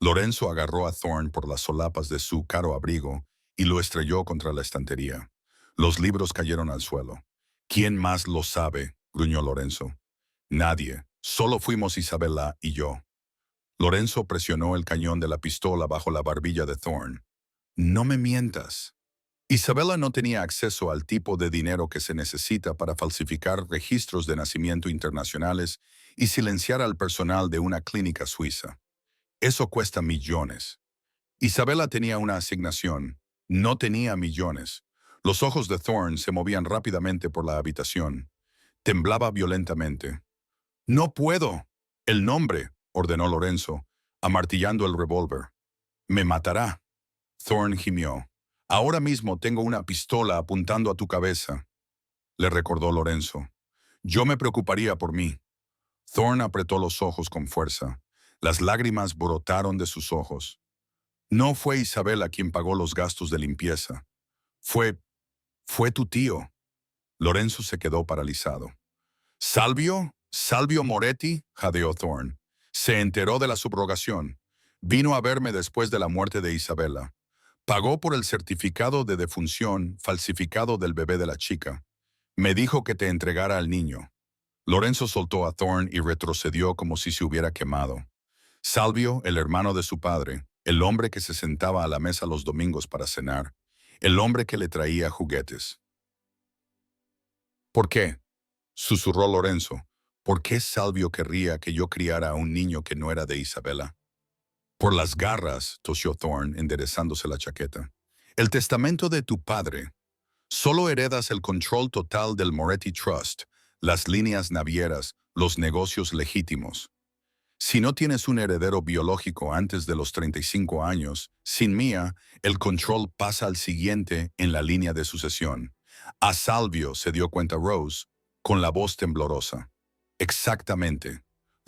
Lorenzo agarró a Thorne por las solapas de su caro abrigo y lo estrelló contra la estantería. Los libros cayeron al suelo. ¿Quién más lo sabe?, gruñó Lorenzo. Nadie. Solo fuimos Isabella y yo. Lorenzo presionó el cañón de la pistola bajo la barbilla de Thorne. No me mientas. Isabella no tenía acceso al tipo de dinero que se necesita para falsificar registros de nacimiento internacionales y silenciar al personal de una clínica suiza. Eso cuesta millones. Isabella tenía una asignación. No tenía millones. Los ojos de Thorne se movían rápidamente por la habitación. Temblaba violentamente. «No puedo». «El nombre», ordenó Lorenzo, amartillando el revólver. «Me matará». Thorne gimió. «Ahora mismo tengo una pistola apuntando a tu cabeza», le recordó Lorenzo. «Yo me preocuparía por mí». Thorne apretó los ojos con fuerza. Las lágrimas brotaron de sus ojos. «No fue Isabella quien pagó los gastos de limpieza. Fue tu tío». Lorenzo se quedó paralizado. «¿Salvio? ¿Salvio Moretti?», jadeó Thorne. «Se enteró de la subrogación. Vino a verme después de la muerte de Isabella. Pagó por el certificado de defunción falsificado del bebé de la chica. Me dijo que te entregara al niño». Lorenzo soltó a Thorn y retrocedió como si se hubiera quemado. Salvio, el hermano de su padre, el hombre que se sentaba a la mesa los domingos para cenar, el hombre que le traía juguetes. ¿Por qué? Susurró Lorenzo. ¿Por qué Salvio querría que yo criara a un niño que no era de Isabela? Por las garras, tosió Thorn, enderezándose la chaqueta. El testamento de tu padre. Solo heredas el control total del Moretti Trust, las líneas navieras, los negocios legítimos. Si no tienes un heredero biológico antes de los 35 años, sin Mía, el control pasa al siguiente en la línea de sucesión. A Salvio se dio cuenta Rose, con la voz temblorosa. Exactamente.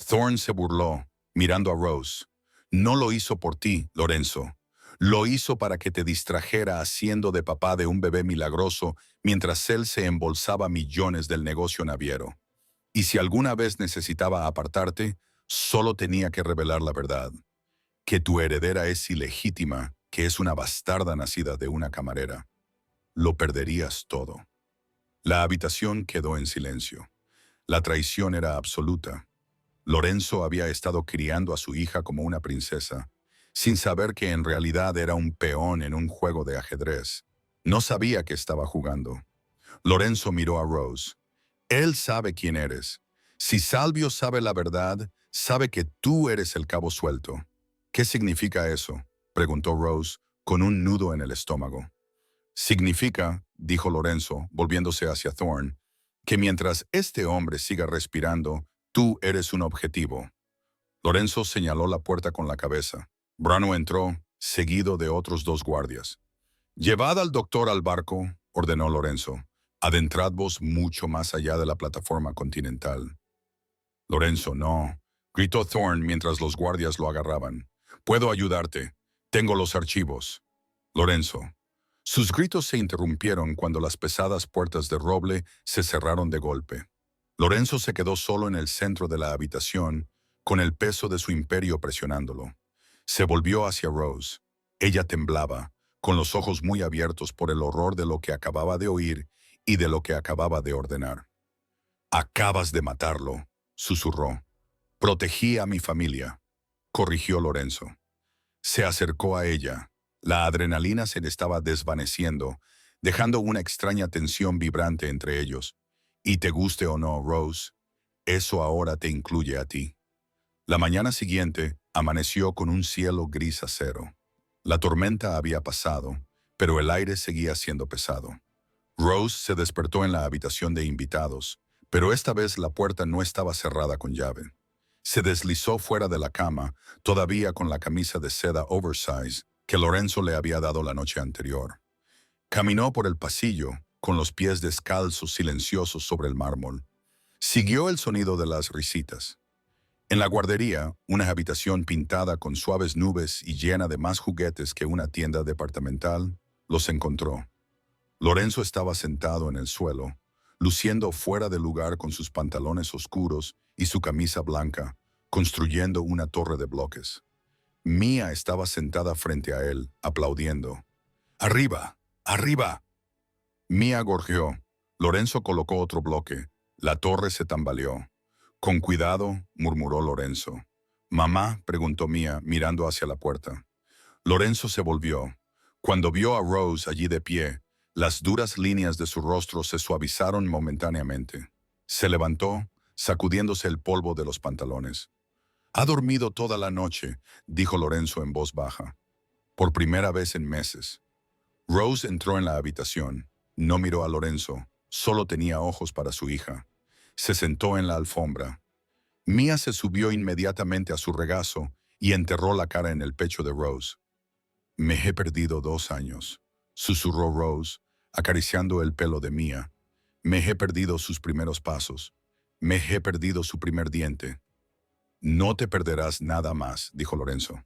Thorn se burló, mirando a Rose. No lo hizo por ti, Lorenzo. Lo hizo para que te distrajera haciendo de papá de un bebé milagroso mientras él se embolsaba millones del negocio naviero. Y si alguna vez necesitaba apartarte, solo tenía que revelar la verdad. Que tu heredera es ilegítima, que es una bastarda nacida de una camarera. Lo perderías todo. La habitación quedó en silencio. La traición era absoluta. Lorenzo había estado criando a su hija como una princesa, sin saber que en realidad era un peón en un juego de ajedrez. No sabía que estaba jugando. Lorenzo miró a Rose. Él sabe quién eres. Si Salvio sabe la verdad, sabe que tú eres el cabo suelto. ¿Qué significa eso?, preguntó Rose, con un nudo en el estómago. Significa, dijo Lorenzo, volviéndose hacia Thorn, que mientras este hombre siga respirando, tú eres un objetivo. Lorenzo señaló la puerta con la cabeza. Brano entró, seguido de otros dos guardias. Llevad al doctor al barco, ordenó Lorenzo. Adentradvos mucho más allá de la plataforma continental. Lorenzo, no, gritó Thorn mientras los guardias lo agarraban. Puedo ayudarte. Tengo los archivos. Lorenzo. Sus gritos se interrumpieron cuando las pesadas puertas de roble se cerraron de golpe. Lorenzo se quedó solo en el centro de la habitación, con el peso de su imperio presionándolo. Se volvió hacia Rose. Ella temblaba, con los ojos muy abiertos por el horror de lo que acababa de oír y de lo que acababa de ordenar. Acabas de matarlo, susurró. Protegí a mi familia, corrigió Lorenzo. Se acercó a ella. La adrenalina se le estaba desvaneciendo, dejando una extraña tensión vibrante entre ellos. Y te guste o no, Rose, eso ahora te incluye a ti. La mañana siguiente amaneció con un cielo gris acero. La tormenta había pasado, pero el aire seguía siendo pesado. Rose se despertó en la habitación de invitados, pero esta vez la puerta no estaba cerrada con llave. Se deslizó fuera de la cama, todavía con la camisa de seda oversize que Lorenzo le había dado la noche anterior. Caminó por el pasillo, con los pies descalzos silenciosos sobre el mármol. Siguió el sonido de las risitas. En la guardería, una habitación pintada con suaves nubes y llena de más juguetes que una tienda departamental, los encontró. Lorenzo estaba sentado en el suelo, luciendo fuera de lugar con sus pantalones oscuros y su camisa blanca, construyendo una torre de bloques. Mía estaba sentada frente a él, aplaudiendo. ¡Arriba! ¡Arriba! Mía gorjeó. Lorenzo colocó otro bloque. La torre se tambaleó. Con cuidado, murmuró Lorenzo. «Mamá», preguntó Mía, mirando hacia la puerta. Lorenzo se volvió. Cuando vio a Rose allí de pie, las duras líneas de su rostro se suavizaron momentáneamente. Se levantó, sacudiéndose el polvo de los pantalones. «Ha dormido toda la noche», dijo Lorenzo en voz baja. «Por primera vez en meses». Rose entró en la habitación. No miró a Lorenzo, solo tenía ojos para su hija. Se sentó en la alfombra. Mía se subió inmediatamente a su regazo y enterró la cara en el pecho de Rose. «Me he perdido 2 años», susurró Rose, acariciando el pelo de Mía. «Me he perdido sus primeros pasos. Me he perdido su primer diente». «No te perderás nada más», dijo Lorenzo.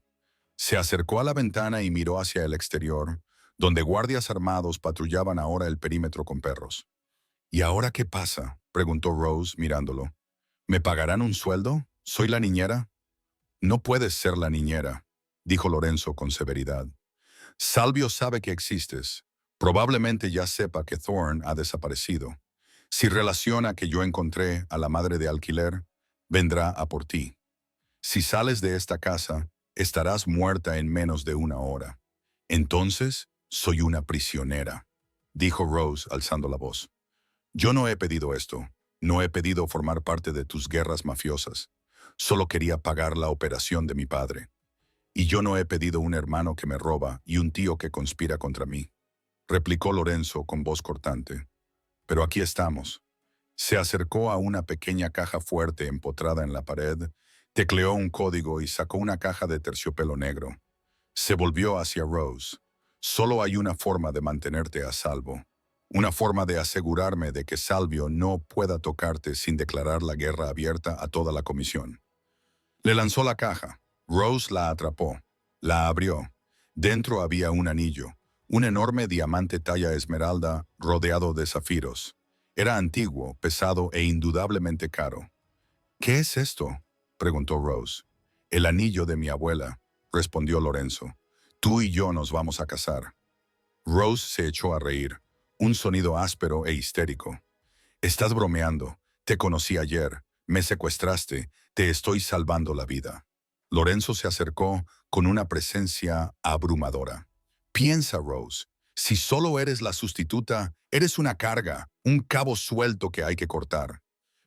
Se acercó a la ventana y miró hacia el exterior, donde guardias armados patrullaban ahora el perímetro con perros. «¿Y ahora qué pasa?», preguntó Rose mirándolo. «¿Me pagarán un sueldo? ¿Soy la niñera?» «No puedes ser la niñera», dijo Lorenzo con severidad. «Salvio sabe que existes. Probablemente ya sepa que Thorn ha desaparecido. Si relaciona que yo encontré a la madre de alquiler, vendrá a por ti. Si sales de esta casa, estarás muerta en menos de una hora. Entonces, soy una prisionera, dijo Rose alzando la voz. Yo no he pedido esto. No he pedido formar parte de tus guerras mafiosas. Solo quería pagar la operación de mi padre. Y yo no he pedido un hermano que me roba y un tío que conspira contra mí, replicó Lorenzo con voz cortante. Pero aquí estamos. Se acercó a una pequeña caja fuerte empotrada en la pared, tecleó un código y sacó una caja de terciopelo negro. Se volvió hacia Rose. Solo hay una forma de mantenerte a salvo. Una forma de asegurarme de que Salvio no pueda tocarte sin declarar la guerra abierta a toda la comisión. Le lanzó la caja. Rose la atrapó. La abrió. Dentro había un anillo, un enorme diamante talla esmeralda rodeado de zafiros. Era antiguo, pesado e indudablemente caro. ¿Qué es esto?, preguntó Rose. El anillo de mi abuela, respondió Lorenzo. Tú y yo nos vamos a casar. Rose se echó a reír, un sonido áspero e histérico. Estás bromeando. Te conocí ayer. Me secuestraste. Te estoy salvando la vida. Lorenzo se acercó con una presencia abrumadora. Piensa, Rose. Si solo eres la sustituta, eres una carga, un cabo suelto que hay que cortar.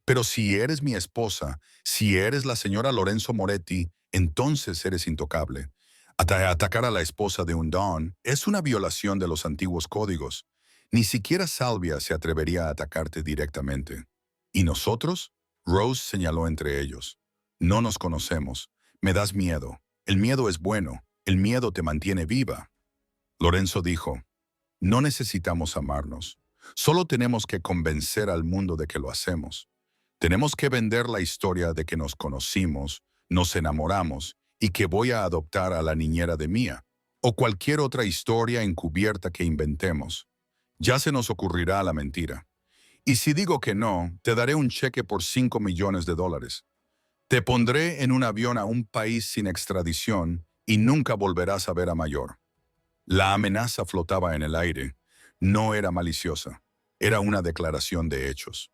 Pero si eres mi esposa, si eres la señora Lorenzo Moretti, entonces eres intocable. Atacar a la esposa de un don es una violación de los antiguos códigos. Ni siquiera Salvia se atrevería a atacarte directamente. ¿Y nosotros? Rose señaló entre ellos. No nos conocemos. Me das miedo. El miedo es bueno. El miedo te mantiene viva. Lorenzo dijo, no necesitamos amarnos. Solo tenemos que convencer al mundo de que lo hacemos. Tenemos que vender la historia de que nos conocimos, nos enamoramos y que voy a adoptar a la niñera de Mía, o cualquier otra historia encubierta que inventemos. Ya se nos ocurrirá la mentira. Y si digo que no, te daré un cheque por $5 millones. Te pondré en un avión a un país sin extradición y nunca volverás a ver a Mayor. La amenaza flotaba en el aire. No era maliciosa. Era una declaración de hechos.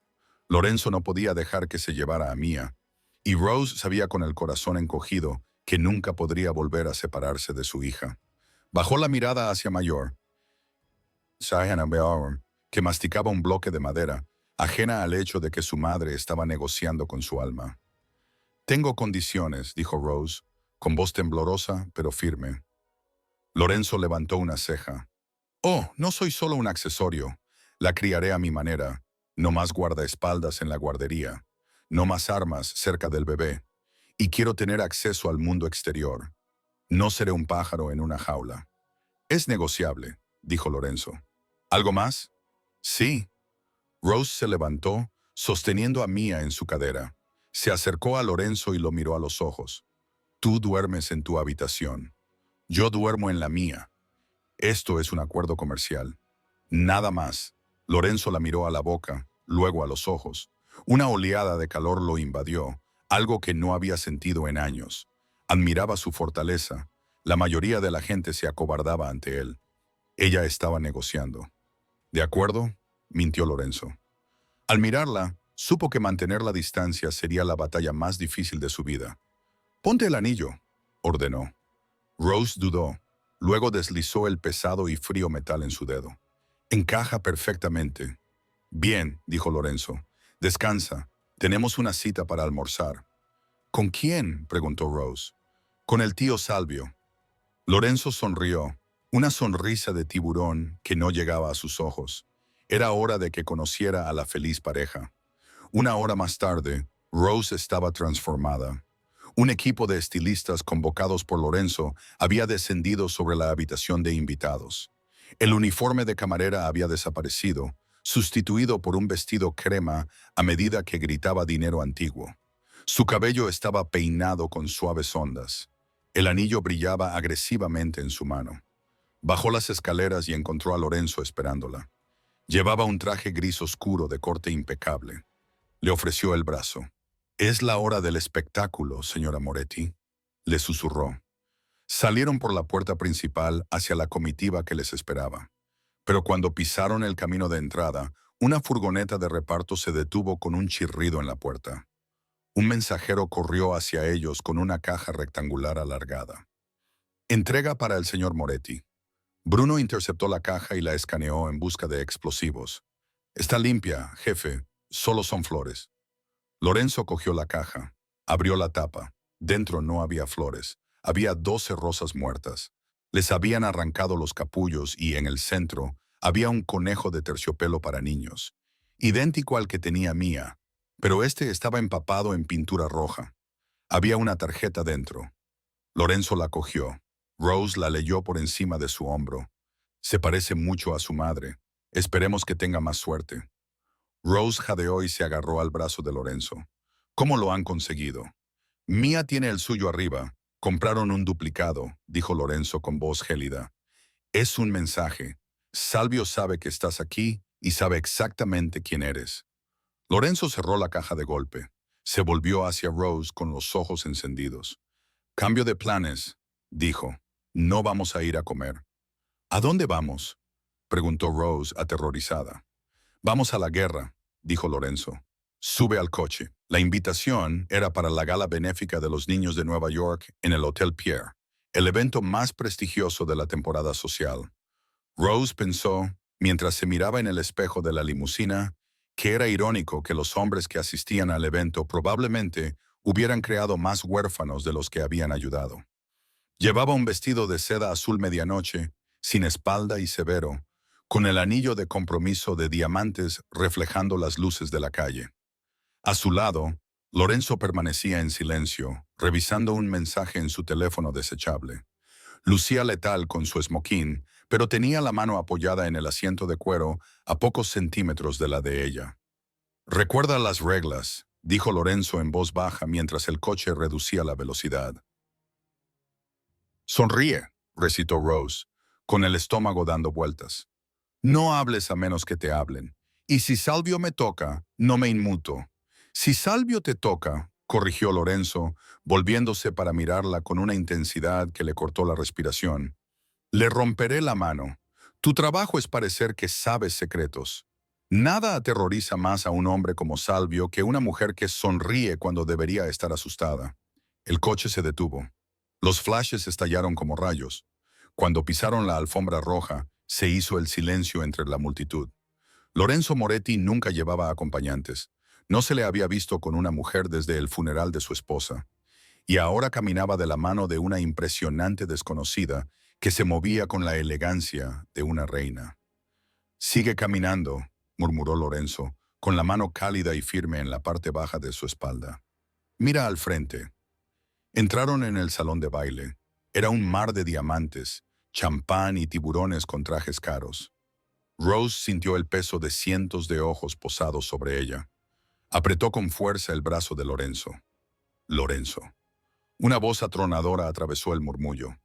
Lorenzo no podía dejar que se llevara a Mía, y Rose sabía con el corazón encogido que nunca podría volver a separarse de su hija. Bajó la mirada hacia Mayor, que masticaba un bloque de madera, ajena al hecho de que su madre estaba negociando con su alma. Tengo condiciones, dijo Rose, con voz temblorosa pero firme. Lorenzo levantó una ceja. Oh, no soy solo un accesorio. La criaré a mi manera. No más guardaespaldas en la guardería. No más armas cerca del bebé. Y quiero tener acceso al mundo exterior. No seré un pájaro en una jaula. Es negociable, dijo Lorenzo. ¿Algo más? Sí. Rose se levantó, sosteniendo a Mía en su cadera. Se acercó a Lorenzo y lo miró a los ojos. Tú duermes en tu habitación. Yo duermo en la mía. Esto es un acuerdo comercial. Nada más. Lorenzo la miró a la boca, luego a los ojos. Una oleada de calor lo invadió, algo que no había sentido en años. Admiraba su fortaleza. La mayoría de la gente se acobardaba ante él. Ella estaba negociando. ¿De acuerdo?, mintió Lorenzo. Al mirarla, supo que mantener la distancia sería la batalla más difícil de su vida. «Ponte el anillo», ordenó. Rose dudó. Luego deslizó el pesado y frío metal en su dedo. «Encaja perfectamente». «Bien», dijo Lorenzo. «Descansa. Tenemos una cita para almorzar». «¿Con quién?», preguntó Rose. «Con el tío Salvio». Lorenzo sonrió, una sonrisa de tiburón que no llegaba a sus ojos. Era hora de que conociera a la feliz pareja. Una hora más tarde, Rose estaba transformada. Un equipo de estilistas convocados por Lorenzo había descendido sobre la habitación de invitados. El uniforme de camarera había desaparecido, sustituido por un vestido crema a medida que gritaba dinero antiguo. Su cabello estaba peinado con suaves ondas. El anillo brillaba agresivamente en su mano. Bajó las escaleras y encontró a Lorenzo esperándola. Llevaba un traje gris oscuro de corte impecable. Le ofreció el brazo. «Es la hora del espectáculo, señora Moretti», le susurró. Salieron por la puerta principal hacia la comitiva que les esperaba. Pero cuando pisaron el camino de entrada, Una furgoneta de reparto se detuvo con un chirrido en la puerta. Un mensajero corrió hacia ellos con una caja rectangular alargada. Entrega para el señor Moretti. Bruno interceptó la caja y la escaneó en busca de explosivos. Está limpia, jefe. Solo son flores. Lorenzo cogió la caja. Abrió la tapa. Dentro no había flores. Había 12 rosas muertas. Les habían arrancado los capullos y en el centro había un conejo de terciopelo para niños, idéntico al que tenía Mía, pero este estaba empapado en pintura roja. Había una tarjeta dentro. Lorenzo la cogió. Rose la leyó por encima de su hombro. Se parece mucho a su madre. Esperemos que tenga más suerte. Rose jadeó y se agarró al brazo de Lorenzo. ¿Cómo lo han conseguido? Mía tiene el suyo arriba. Compraron un duplicado, dijo Lorenzo con voz gélida. Es un mensaje. Salvio sabe que estás aquí y sabe exactamente quién eres. Lorenzo cerró la caja de golpe. Se volvió hacia Rose con los ojos encendidos. Cambio de planes, dijo. No vamos a ir a comer. ¿A dónde vamos? Preguntó Rose aterrorizada. Vamos a la guerra, dijo Lorenzo. Sube al coche. La invitación era para la gala benéfica de los niños de Nueva York en el Hotel Pierre, el evento más prestigioso de la temporada social. Rose pensó, mientras se miraba en el espejo de la limusina, que era irónico que los hombres que asistían al evento probablemente hubieran creado más huérfanos de los que habían ayudado. Llevaba un vestido de seda azul medianoche, sin espalda y severo, con el anillo de compromiso de diamantes reflejando las luces de la calle. A su lado, Lorenzo permanecía en silencio, revisando un mensaje en su teléfono desechable. Lucía letal con su esmoquín, pero tenía la mano apoyada en el asiento de cuero a pocos centímetros de la de ella. «Recuerda las reglas», dijo Lorenzo en voz baja mientras el coche reducía la velocidad. «Sonríe», recitó Rose, con el estómago dando vueltas. «No hables a menos que te hablen. Y si Salvio me toca, no me inmuto. Si Salvio te toca», corrigió Lorenzo, volviéndose para mirarla con una intensidad que le cortó la respiración, «le romperé la mano. Tu trabajo es parecer que sabes secretos. Nada aterroriza más a un hombre como Salvio que una mujer que sonríe cuando debería estar asustada». El coche se detuvo. Los flashes estallaron como rayos. Cuando pisaron la alfombra roja, se hizo el silencio entre la multitud. Lorenzo Moretti nunca llevaba acompañantes. No se le había visto con una mujer desde el funeral de su esposa. Y ahora caminaba de la mano de una impresionante desconocida que se movía con la elegancia de una reina. «Sigue caminando», murmuró Lorenzo, con la mano cálida y firme en la parte baja de su espalda. «Mira al frente». Entraron en el salón de baile. Era un mar de diamantes, champán y tiburones con trajes caros. Rose sintió el peso de cientos de ojos posados sobre ella. Apretó con fuerza el brazo de Lorenzo. «Lorenzo». Una voz atronadora atravesó el murmullo.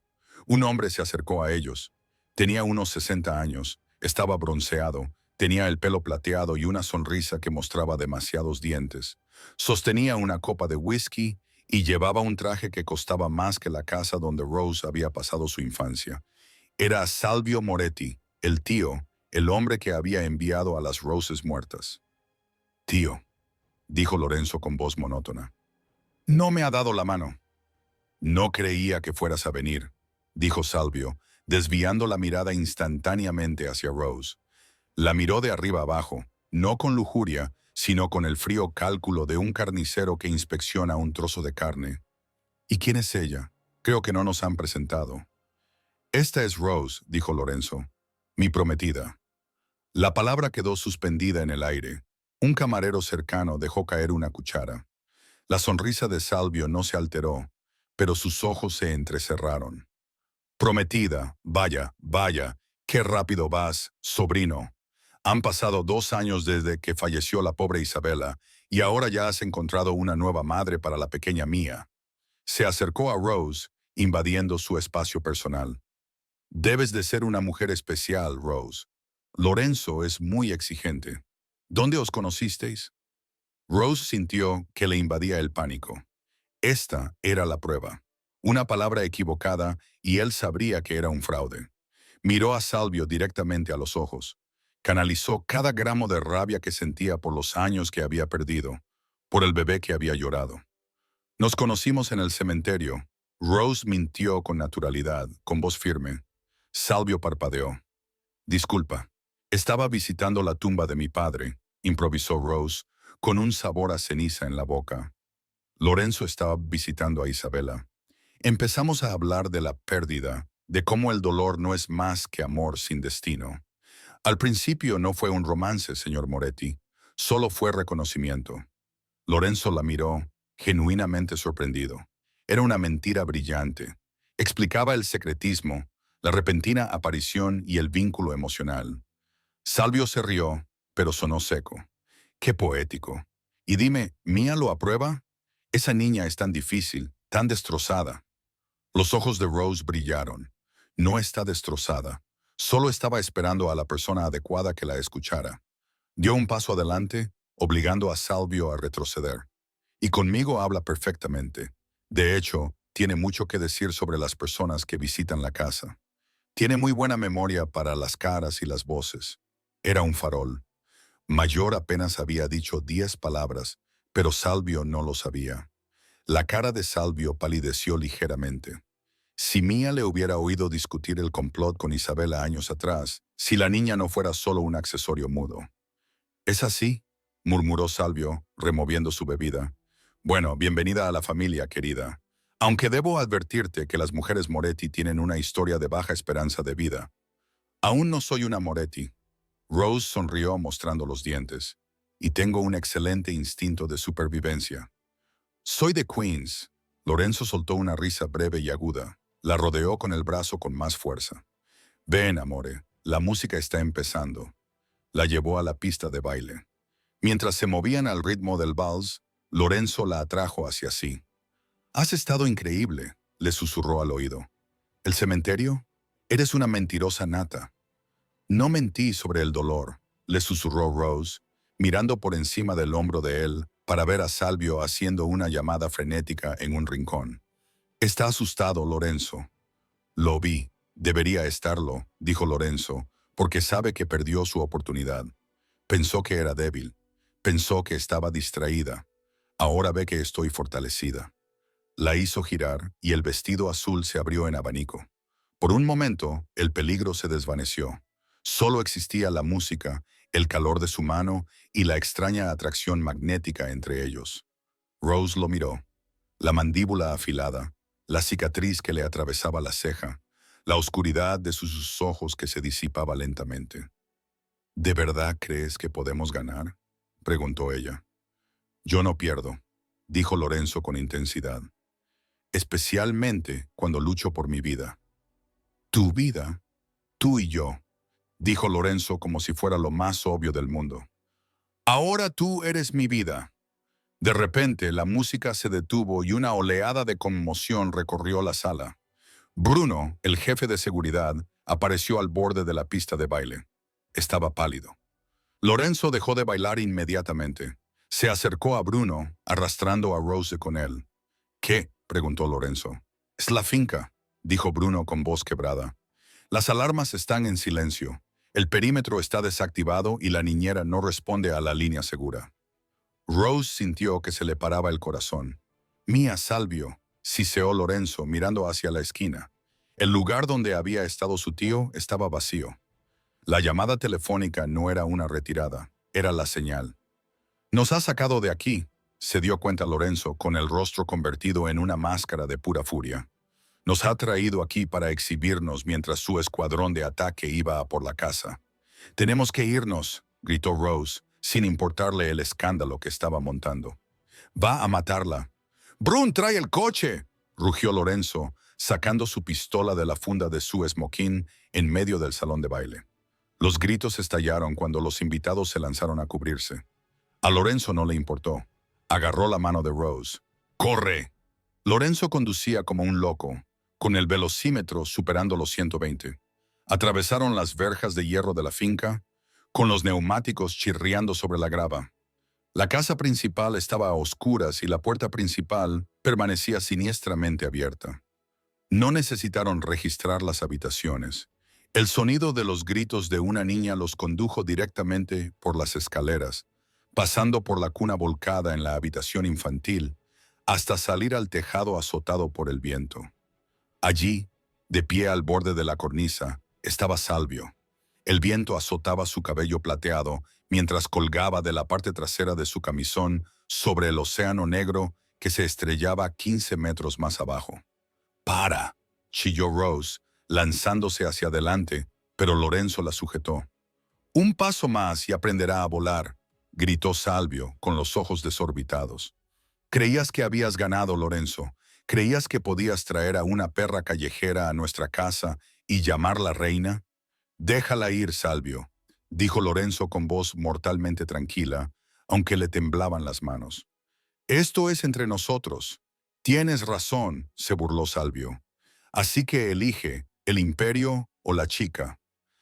Un hombre se acercó a ellos. Tenía unos 60 años, estaba bronceado, tenía el pelo plateado y una sonrisa que mostraba demasiados dientes. Sostenía una copa de whisky y llevaba un traje que costaba más que la casa donde Rose había pasado su infancia. Era Salvio Moretti, el tío, el hombre que había enviado a las Roses muertas. «Tío», dijo Lorenzo con voz monótona. «No me ha dado la mano». «No creía que fueras a venir», dijo Salvio, desviando la mirada instantáneamente hacia Rose. La miró de arriba abajo, no con lujuria, sino con el frío cálculo de un carnicero que inspecciona un trozo de carne. «¿Y quién es ella? Creo que no nos han presentado». «Esta es Rose», dijo Lorenzo, «mi prometida». La palabra quedó suspendida en el aire. Un camarero cercano dejó caer una cuchara. La sonrisa de Salvio no se alteró, pero sus ojos se entrecerraron. «Prometida, vaya, vaya, qué rápido vas, sobrino. Han pasado 2 años desde que falleció la pobre Isabela, y ahora ya has encontrado una nueva madre para la pequeña Mía». Se acercó a Rose, invadiendo su espacio personal. «Debes de ser una mujer especial, Rose. Lorenzo es muy exigente. ¿Dónde os conocisteis?» Rose sintió que le invadía el pánico. Esta era la prueba. Una palabra equivocada y él sabría que era un fraude. Miró a Salvio directamente a los ojos. Canalizó cada gramo de rabia que sentía por los años que había perdido, por el bebé que había llorado. Nos conocimos en el cementerio. Rose mintió con naturalidad, con voz firme. Salvio parpadeó. Disculpa, estaba visitando la tumba de mi padre, improvisó Rose, con un sabor a ceniza en la boca. Lorenzo estaba visitando a Isabela. Empezamos a hablar de la pérdida, de cómo el dolor no es más que amor sin destino. Al principio no fue un romance, señor Moretti, solo fue reconocimiento. Lorenzo la miró, genuinamente sorprendido. Era una mentira brillante. Explicaba el secretismo, la repentina aparición y el vínculo emocional. Salvio se rió, pero sonó seco. Qué poético. Y dime, ¿Mía lo aprueba? Esa niña es tan difícil, tan destrozada. Los ojos de Rose brillaron. No está destrozada. Solo estaba esperando a la persona adecuada que la escuchara. Dio un paso adelante, obligando a Salvio a retroceder. Y conmigo habla perfectamente. De hecho, tiene mucho que decir sobre las personas que visitan la casa. Tiene muy buena memoria para las caras y las voces. Era un farol. Mayor apenas había dicho 10 palabras, pero Salvio no lo sabía. La cara de Salvio palideció ligeramente. Si Mía le hubiera oído discutir el complot con Isabela años atrás, si la niña no fuera solo un accesorio mudo. «¿Es así?», murmuró Salvio, removiendo su bebida. «Bueno, bienvenida a la familia, querida. Aunque debo advertirte que las mujeres Moretti tienen una historia de baja esperanza de vida. Aún no soy una Moretti». Rose sonrió mostrando los dientes. «Y tengo un excelente instinto de supervivencia. Soy de Queens». Lorenzo soltó una risa breve y aguda. La rodeó con el brazo con más fuerza. «Ven, amore, la música está empezando». La llevó a la pista de baile. Mientras se movían al ritmo del vals, Lorenzo la atrajo hacia sí. «Has estado increíble», le susurró al oído. «¿El cementerio? Eres una mentirosa nata». «No mentí sobre el dolor», le susurró Rose, mirando por encima del hombro de él para ver a Salvio haciendo una llamada frenética en un rincón. «Está asustado, Lorenzo». «Lo vi. Debería estarlo», dijo Lorenzo, porque sabe que perdió su oportunidad. Pensó que era débil. Pensó que estaba distraída. Ahora ve que estoy fortalecida. La hizo girar y el vestido azul se abrió en abanico. Por un momento, el peligro se desvaneció. Solo existía la música, el calor de su mano y la extraña atracción magnética entre ellos. Rose lo miró. La mandíbula afilada, la cicatriz que le atravesaba la ceja, la oscuridad de sus ojos que se disipaba lentamente. «¿De verdad crees que podemos ganar?», preguntó ella. «Yo no pierdo», dijo Lorenzo con intensidad. «Especialmente cuando lucho por mi vida». «¿Tu vida? Tú y yo», dijo Lorenzo como si fuera lo más obvio del mundo. «Ahora tú eres mi vida». De repente, la música se detuvo y una oleada de conmoción recorrió la sala. Bruno, el jefe de seguridad, apareció al borde de la pista de baile. Estaba pálido. Lorenzo dejó de bailar inmediatamente. Se acercó a Bruno, arrastrando a Rose con él. «¿Qué?», preguntó Lorenzo. «Es la finca», dijo Bruno con voz quebrada. «Las alarmas están en silencio. El perímetro está desactivado y la niñera no responde a la línea segura». Rose sintió que se le paraba el corazón. «Mía, Salvio», siseó Lorenzo mirando hacia la esquina. El lugar donde había estado su tío estaba vacío. La llamada telefónica no era una retirada, era la señal. «Nos ha sacado de aquí», se dio cuenta Lorenzo con el rostro convertido en una máscara de pura furia. «Nos ha traído aquí para exhibirnos mientras su escuadrón de ataque iba a por la casa». «Tenemos que irnos», gritó Rose, sin importarle el escándalo que estaba montando. «Va a matarla». «Brun, trae el coche», rugió Lorenzo, sacando su pistola de la funda de su esmoquín en medio del salón de baile. Los gritos estallaron cuando los invitados se lanzaron a cubrirse. A Lorenzo no le importó. Agarró la mano de Rose. «¡Corre!». Lorenzo conducía como un loco, con el velocímetro superando los 120. Atravesaron las verjas de hierro de la finca, con los neumáticos chirriando sobre la grava. La casa principal estaba a oscuras y la puerta principal permanecía siniestramente abierta. No necesitaron registrar las habitaciones. El sonido de los gritos de una niña los condujo directamente por las escaleras, pasando por la cuna volcada en la habitación infantil, hasta salir al tejado azotado por el viento. Allí, de pie al borde de la cornisa, estaba Salvio. El viento azotaba su cabello plateado mientras colgaba de la parte trasera de su camisón sobre el océano negro que se estrellaba 15 metros más abajo. ¡Para!, chilló Rose, lanzándose hacia adelante, pero Lorenzo la sujetó. Un paso más y aprenderá a volar, gritó Salvio, con los ojos desorbitados. Creías que habías ganado, Lorenzo. Creías que podías traer a una perra callejera a nuestra casa y llamarla reina. Déjala ir, Salvio, dijo Lorenzo con voz mortalmente tranquila, aunque le temblaban las manos. Esto es entre nosotros. Tienes razón, se burló Salvio. Así que elige, el imperio o la chica.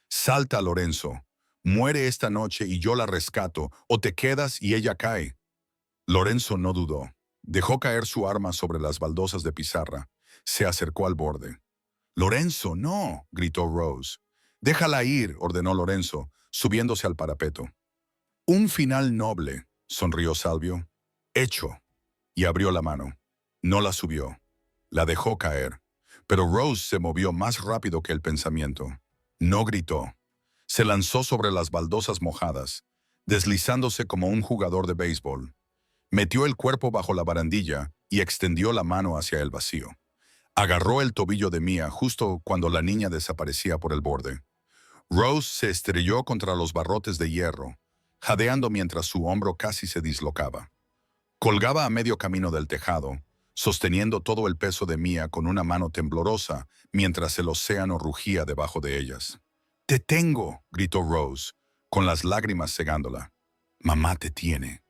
Salta, Lorenzo. Muere esta noche y yo la rescato, o te quedas y ella cae. Lorenzo no dudó. Dejó caer su arma sobre las baldosas de pizarra. Se acercó al borde. «Lorenzo, no», gritó Rose. «Déjala ir», ordenó Lorenzo, subiéndose al parapeto. «Un final noble», sonrió Salvio. «Hecho». Y abrió la mano. No la subió. La dejó caer. Pero Rose se movió más rápido que el pensamiento. No gritó. Se lanzó sobre las baldosas mojadas, deslizándose como un jugador de béisbol. Metió el cuerpo bajo la barandilla y extendió la mano hacia el vacío. Agarró el tobillo de Mia justo cuando la niña desaparecía por el borde. Rose se estrelló contra los barrotes de hierro, jadeando mientras su hombro casi se dislocaba. Colgaba a medio camino del tejado, sosteniendo todo el peso de Mia con una mano temblorosa mientras el océano rugía debajo de ellas. «¡Te tengo!», gritó Rose, con las lágrimas cegándola. «Mamá te tiene».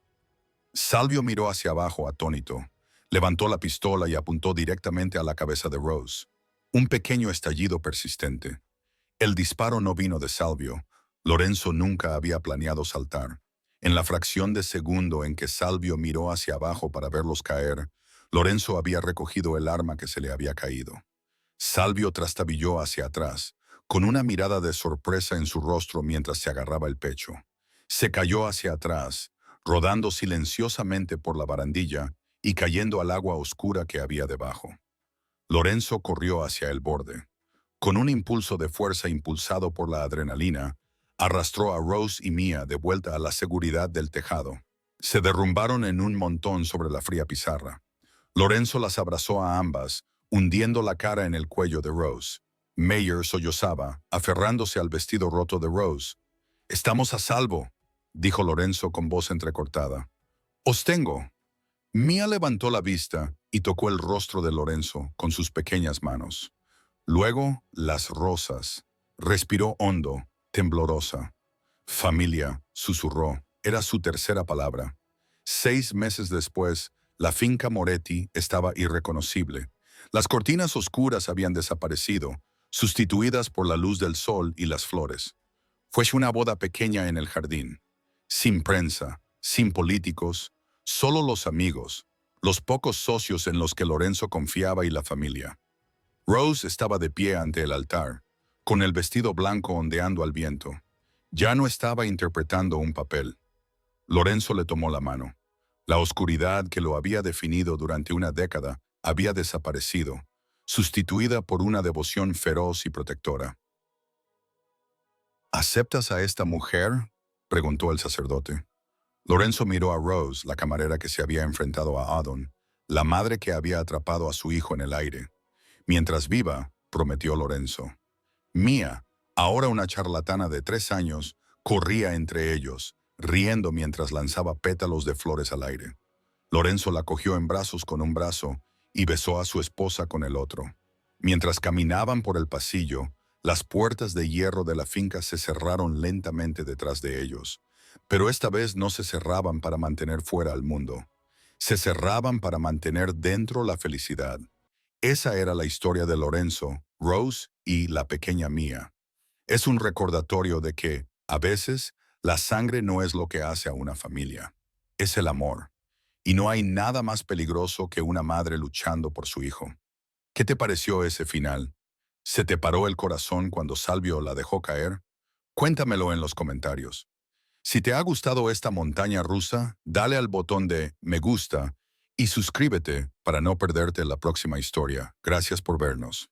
Salvio miró hacia abajo atónito, levantó la pistola y apuntó directamente a la cabeza de Rose. Un pequeño estallido persistente. El disparo no vino de Salvio. Lorenzo nunca había planeado saltar. En la fracción de segundo en que Salvio miró hacia abajo para verlos caer, Lorenzo había recogido el arma que se le había caído. Salvio trastabilló hacia atrás, con una mirada de sorpresa en su rostro mientras se agarraba el pecho. Se cayó hacia atrás, rodando silenciosamente por la barandilla y cayendo al agua oscura que había debajo. Lorenzo corrió hacia el borde. Con un impulso de fuerza impulsado por la adrenalina, arrastró a Rose y Mia de vuelta a la seguridad del tejado. Se derrumbaron en un montón sobre la fría pizarra. Lorenzo las abrazó a ambas, hundiendo la cara en el cuello de Rose. Meyer sollozaba, aferrándose al vestido roto de Rose. «Estamos a salvo», dijo Lorenzo con voz entrecortada. «Os tengo». Mia levantó la vista y tocó el rostro de Lorenzo con sus pequeñas manos. Luego, las rosas. Respiró hondo, temblorosa. «Familia», susurró. Era su tercera palabra. 6 meses después, la finca Moretti estaba irreconocible. Las cortinas oscuras habían desaparecido, sustituidas por la luz del sol y las flores. Fue una boda pequeña en el jardín. Sin prensa, sin políticos, solo los amigos, los pocos socios en los que Lorenzo confiaba y la familia. Rose estaba de pie ante el altar, con el vestido blanco ondeando al viento. Ya no estaba interpretando un papel. Lorenzo le tomó la mano. La oscuridad que lo había definido durante una década había desaparecido, sustituida por una devoción feroz y protectora. «¿Aceptas a esta mujer?», preguntó el sacerdote. Lorenzo miró a Rose, la camarera que se había enfrentado a Adon, la madre que había atrapado a su hijo en el aire. «Mientras viva», prometió Lorenzo. Mia, ahora una charlatana de 3 años, corría entre ellos, riendo mientras lanzaba pétalos de flores al aire. Lorenzo la cogió en brazos con un brazo y besó a su esposa con el otro. Mientras caminaban por el pasillo, las puertas de hierro de la finca se cerraron lentamente detrás de ellos. Pero esta vez no se cerraban para mantener fuera al mundo. Se cerraban para mantener dentro la felicidad. Esa era la historia de Lorenzo, Rose y la pequeña Mia. Es un recordatorio de que, a veces, la sangre no es lo que hace a una familia. Es el amor. Y no hay nada más peligroso que una madre luchando por su hijo. ¿Qué te pareció ese final? ¿Se te paró el corazón cuando Salvio la dejó caer? Cuéntamelo en los comentarios. Si te ha gustado esta montaña rusa, dale al botón de me gusta y suscríbete para no perderte la próxima historia. Gracias por vernos.